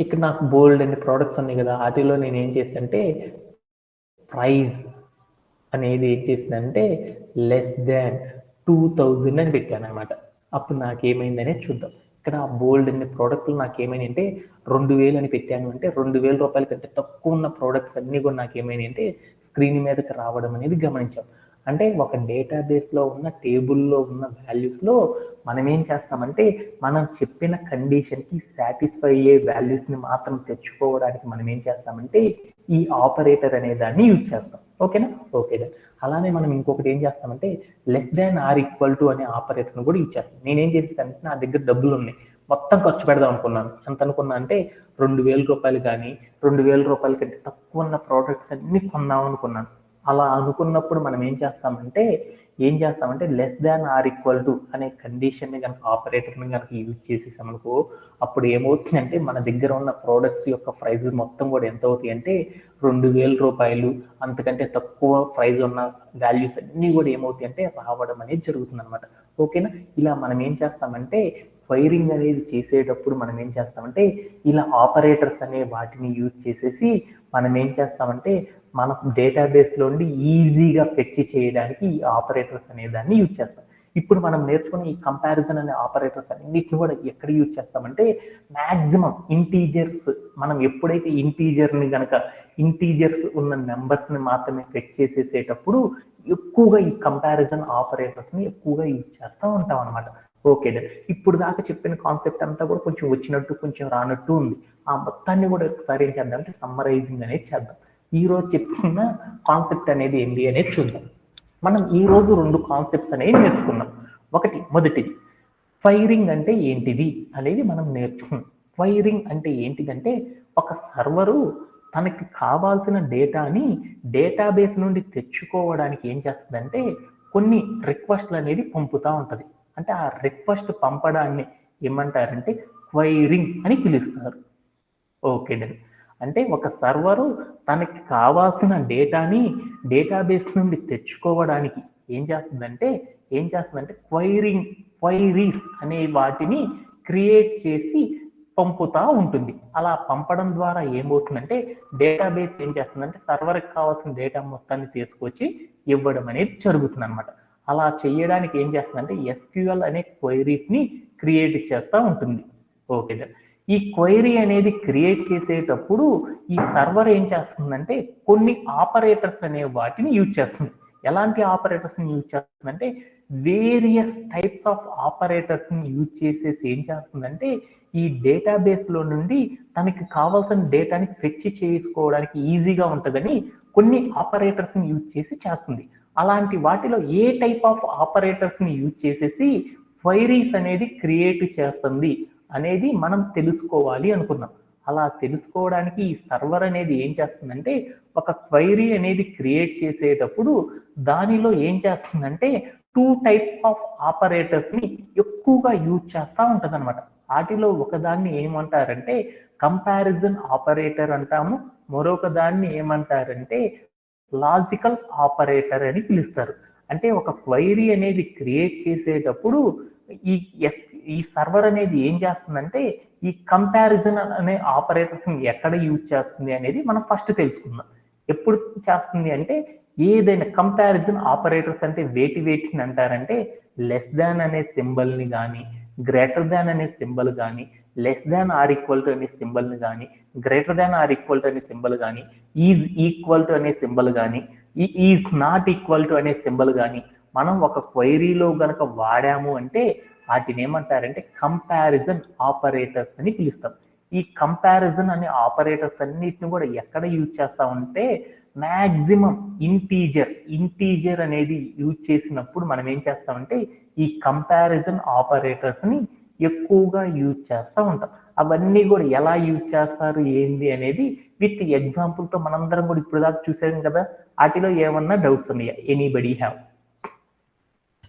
ఇక్కడ నాకు బోల్డ్ అన్ని ప్రోడక్ట్స్ ఉన్నాయి కదా, వాటిలో నేను ఏం చేస్తానంటే ప్రైజ్ అనేది ఏం చేసిందంటే లెస్ దాన్ 2000 అని పెట్టాను అనమాట. అప్పుడు నాకేమైంది అనేది చూద్దాం. ఇక్కడ బోల్డ్ అన్ని ప్రోడక్ట్లు నాకేమైనాయి అంటే 2000 అని పెట్టాను అంటే 2000 రూపాయల కంటే తక్కువ ఉన్న ప్రోడక్ట్స్ అన్నీ కూడా నాకేమైనాయి అంటే స్క్రీన్ మీదకి రావడం అనేది గమనించాం. అంటే ఒక డేటాబేస్లో ఉన్న టేబుల్లో ఉన్న వాల్యూస్లో మనం ఏం చేస్తామంటే మనం చెప్పిన కండిషన్కి సాటిస్ఫై అయ్యే వాల్యూస్ని మాత్రం తెచ్చుకోవడానికి మనం ఏం చేస్తామంటే ఈ ఆపరేటర్ అనే దాన్ని యూజ్ చేస్తాం. ఓకేనా? ఓకేనా. అలానే మనం ఇంకొకటి ఏం చేస్తామంటే less than or equal to అనే ఆపరేటర్ని కూడా యూజ్ చేస్తాం. నేనేం చేస్తానంటే నా దగ్గర డబ్బులు ఉన్నాయి, మొత్తం ఖర్చు పెడదాం అనుకున్నాను. ఎంత అనుకున్నా అంటే 2000 రూపాయలు కానీ 2000 రూపాయల కంటే తక్కువ ఉన్న ప్రోడక్ట్స్ అన్ని కొందాం అనుకున్నాను. అలా అనుకున్నప్పుడు మనం ఏం చేస్తామంటే less than or equal to అనే కండిషన్ని కనుక ఆపరేటర్ని కనుక యూజ్ చేసేసామనుకో అప్పుడు ఏమవుతుందంటే మన దగ్గర ఉన్న ప్రోడక్ట్స్ యొక్క ప్రైస్ మొత్తం కూడా ఎంత అవుతాయి అంటే 2000 రూపాయలు అంతకంటే తక్కువ ప్రైస్ ఉన్న వాల్యూస్ అన్నీ కూడా ఏమవుతాయి అంటే రావడం అనేది జరుగుతుంది అనమాట. ఓకేనా? ఇలా మనం ఏం చేస్తామంటే క్వైరింగ్ అనేది చేసేటప్పుడు మనం ఏం చేస్తామంటే ఇలా ఆపరేటర్స్ అనే వాటిని యూజ్ చేసేసి మనం ఏం చేస్తామంటే మన డేటాబేస్లో నుండి ఈజీగా ఫెచ్ చేయడానికి ఈ ఆపరేటర్స్ అనే దాన్ని యూజ్ చేస్తాం. ఇప్పుడు మనం నేర్చుకున్న ఈ కంపారిజన్ అనే ఆపరేటర్స్ అన్నిటిని కూడా ఎక్కడ యూజ్ చేస్తామంటే మ్యాక్సిమం ఇంటీజర్స్, మనం ఎప్పుడైతే ఇంటీజర్స్ ఉన్న నెంబర్స్ని మాత్రమే ఫెచ్ చేసేసేటప్పుడు ఎక్కువగా ఈ కంపారిజన్ ఆపరేటర్స్ని ఎక్కువగా యూజ్ చేస్తూ ఉంటాం అనమాట. ఓకే, ఇప్పుడు దాకా చెప్పిన కాన్సెప్ట్ అంతా కూడా కొంచెం వచ్చినట్టు కొంచెం రానట్టు ఉంది. ఆ మొత్తాన్ని కూడా ఒకసారి ఏం చేద్దాం అంటే సమ్మరైజింగ్ అనేది చేద్దాం. ఈ రోజు చెప్తున్న కాన్సెప్ట్ అనేది ఏంటి అనేది చూద్దాం. మనం ఈ రోజు 2 కాన్సెప్ట్స్ అనేవి నేర్చుకున్నాం. మొదటిది క్వైరింగ్ అంటే ఏంటిది అనేది మనం నేర్చుకున్నాం. క్వైరింగ్ అంటే ఏంటిదంటే ఒక సర్వరు తనకి కావాల్సిన డేటాని డేటాబేస్ నుండి తెచ్చుకోవడానికి ఏం చేస్తుందంటే కొన్ని రిక్వెస్ట్లు అనేది పంపుతూ ఉంటుంది. అంటే ఆ రిక్వెస్ట్ పంపడాన్ని ఏమంటారంటే క్వైరింగ్ అని పిలుస్తారు. Okay done. అంటే ఒక సర్వరు తనకి కావాల్సిన డేటాని డేటాబేస్ నుండి తెచ్చుకోవడానికి ఏం చేస్తుందంటే క్వైరీస్ అనే వాటిని క్రియేట్ చేసి పంపుతూ ఉంటుంది. అలా పంపడం ద్వారా ఏమవుతుందంటే డేటాబేస్ ఏం చేస్తుందంటే సర్వర్కి కావాల్సిన డేటా మొత్తాన్ని తీసుకొచ్చి ఇవ్వడం అనేది జరుగుతుంది అనమాట. అలా చేయడానికి ఏం చేస్తుందంటే SQL అనే క్వైరీస్ని క్రియేట్ చేస్తూ ఉంటుంది. ఓకే, ఈ క్వైరీ అనేది క్రియేట్ చేసేటప్పుడు ఈ సర్వర్ ఏం చేస్తుందంటే కొన్ని ఆపరేటర్స్ అనే వాటిని యూజ్ చేస్తుంది. ఎలాంటి ఆపరేటర్స్ని యూజ్ చేస్తుందంటే వేరియస్ టైప్స్ ఆఫ్ ఆపరేటర్స్ని యూజ్ చేసేసి ఏం చేస్తుందంటే ఈ డేటాబేస్లో నుండి తనకి కావాల్సిన డేటాని ఫెచ్ చేసుకోవడానికి ఈజీగా ఉంటుందని కొన్ని ఆపరేటర్స్ని యూజ్ చేసి చేస్తుంది. అలాంటి వాటిలో ఏ టైప్ ఆఫ్ ఆపరేటర్స్ని యూజ్ చేసేసి క్వైరీస్ అనేది క్రియేట్ చేస్తుంది అనేది మనం తెలుసుకోవాలి అనుకున్నాం. అలా తెలుసుకోవడానికి ఈ సర్వర్ అనేది ఏం చేస్తుందంటే ఒక క్వైరీ అనేది క్రియేట్ చేసేటప్పుడు దానిలో ఏం చేస్తుందంటే 2 టైప్ ఆఫ్ ఆపరేటర్స్ని ఎక్కువగా యూజ్ చేస్తూ ఉంటుంది అనమాట. వాటిలో ఒకదాన్ని ఏమంటారంటే కంపారిజన్ ఆపరేటర్ అంటాము, మరొక దాన్ని ఏమంటారంటే లాజికల్ ఆపరేటర్ అని పిలుస్తారు. అంటే ఒక క్వైరీ అనేది క్రియేట్ చేసేటప్పుడు ఈ సర్వర్ అనేది ఏం చేస్తుందంటే ఈ కంపారిజన్ అనే ఆపరేటర్స్ని ఎక్కడ యూజ్ చేస్తుంది అనేది మనం ఫస్ట్ తెలుసుకుందాం. ఎప్పుడు చేస్తుంది అంటే ఏదైనా కంపారిజన్ ఆపరేటర్స్ అంటే వేటిని అంటారంటే లెస్ దాన్ అనే సింబల్ని కానీ, గ్రేటర్ దాన్ అనే సింబల్ కానీ, less than or equal to అనే సింబల్ని కానీ, greater than or equal to అనే సింబల్ కానీ, ఈజ్ ఈక్వల్ టు అనే సింబల్ కానీ, ఈజ్ నాట్ ఈక్వల్ టు అనే సింబల్ కానీ మనం ఒక క్వైరీలో గనక వాడాము అంటే వాటిని ఏమంటారంటే కంపారిజన్ ఆపరేటర్స్ అని పిలుస్తాం. ఈ కంపారిజన్ అనే ఆపరేటర్స్ అన్నిటిని కూడా ఎక్కడ యూజ్ చేస్తామంటే మ్యాక్సిమం ఇంటీజర్ అనేది యూజ్ చేసినప్పుడు మనం ఏం చేస్తామంటే ఈ కంపారిజన్ ఆపరేటర్స్ని ఎక్కువగా యూజ్ చేస్తూ ఉంటాం. అవన్నీ కూడా ఎలా యూజ్ చేస్తారు ఏంది అనేది విత్ ఎగ్జాంపుల్తో మనందరం కూడా ఇప్పుడు దాకా చూసాం కదా. వాటిలో ఏమన్నా డౌట్స్ ఉన్నాయా? Anybody have?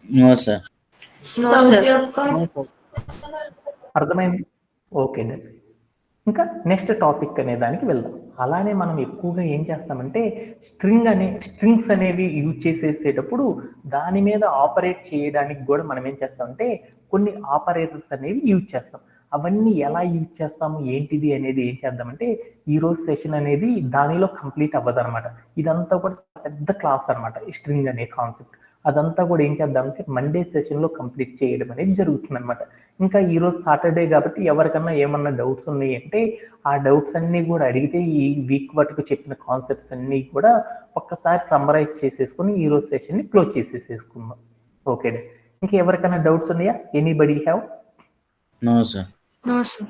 No sir. అర్థమైంది? ఓకే. ఇంకా నెక్స్ట్ టాపిక్ అనే దానికి వెళ్దాం. అలానే మనం ఎక్కువగా ఏం చేస్తామంటే స్ట్రింగ్స్ అనేవి యూజ్ చేసేటప్పుడు దాని మీద ఆపరేట్ చేయడానికి కూడా మనం ఏం చేస్తామంటే కొన్ని ఆపరేటర్స్ అనేవి యూజ్ చేస్తాం. అవన్నీ ఎలా యూజ్ చేస్తాము ఏంటిది అనేది ఏం చేద్దామంటే ఈ రోజు సెషన్ అనేది దానిలో కంప్లీట్ అవ్వదు అనమాట. ఇదంతా కూడా పెద్ద క్లాస్ అనమాట, స్ట్రింగ్ అనే కాన్సెప్ట్. అదంతా కూడా ఏం చేద్దామంటే మండే సెషన్లో కంప్లీట్ చేయడం అనేది జరుగుతుంది అనమాట. ఇంకా ఈరోజు సాటర్డే కాబట్టి ఎవరికన్నా ఏమన్నా డౌట్స్ ఉన్నాయి అంటే ఆ డౌట్స్ అన్నీ కూడా అడిగితే ఈ వీక్ వరకు చెప్పిన కాన్సెప్ట్స్ అన్నీ కూడా ఒక్కసారి సమ్మరైజ్ చేసేసుకొని ఈరోజు సెషన్ని క్లోజ్ చేసేసుకుందాం. ఓకే, ఇంకా ఎవరికైనా డౌట్స్ ఉన్నాయా? Anybody have? No sir. No, sir.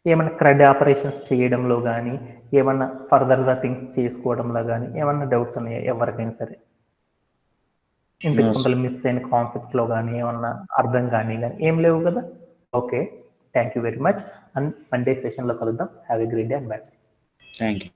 ఏమన్నా క్రెడ్ ఆపరేషన్స్ చేయడంలో కానీ ఏమన్నా ఫర్దర్గా థింగ్స్ చేసుకోవడంలో కానీ ఏమన్నా డౌట్స్ ఉన్నాయా ఎవరికైనా సరే? ఇంతకు No, sir. ముందు మిస్ అయిన కాన్సెప్ట్స్లో కానీ ఏమన్నా అర్థం కానీ ఏం లేవు కదా? Okay, thank you very much. And Monday సెషన్లో కలుద్దాం. Have a great day and by. Thank you.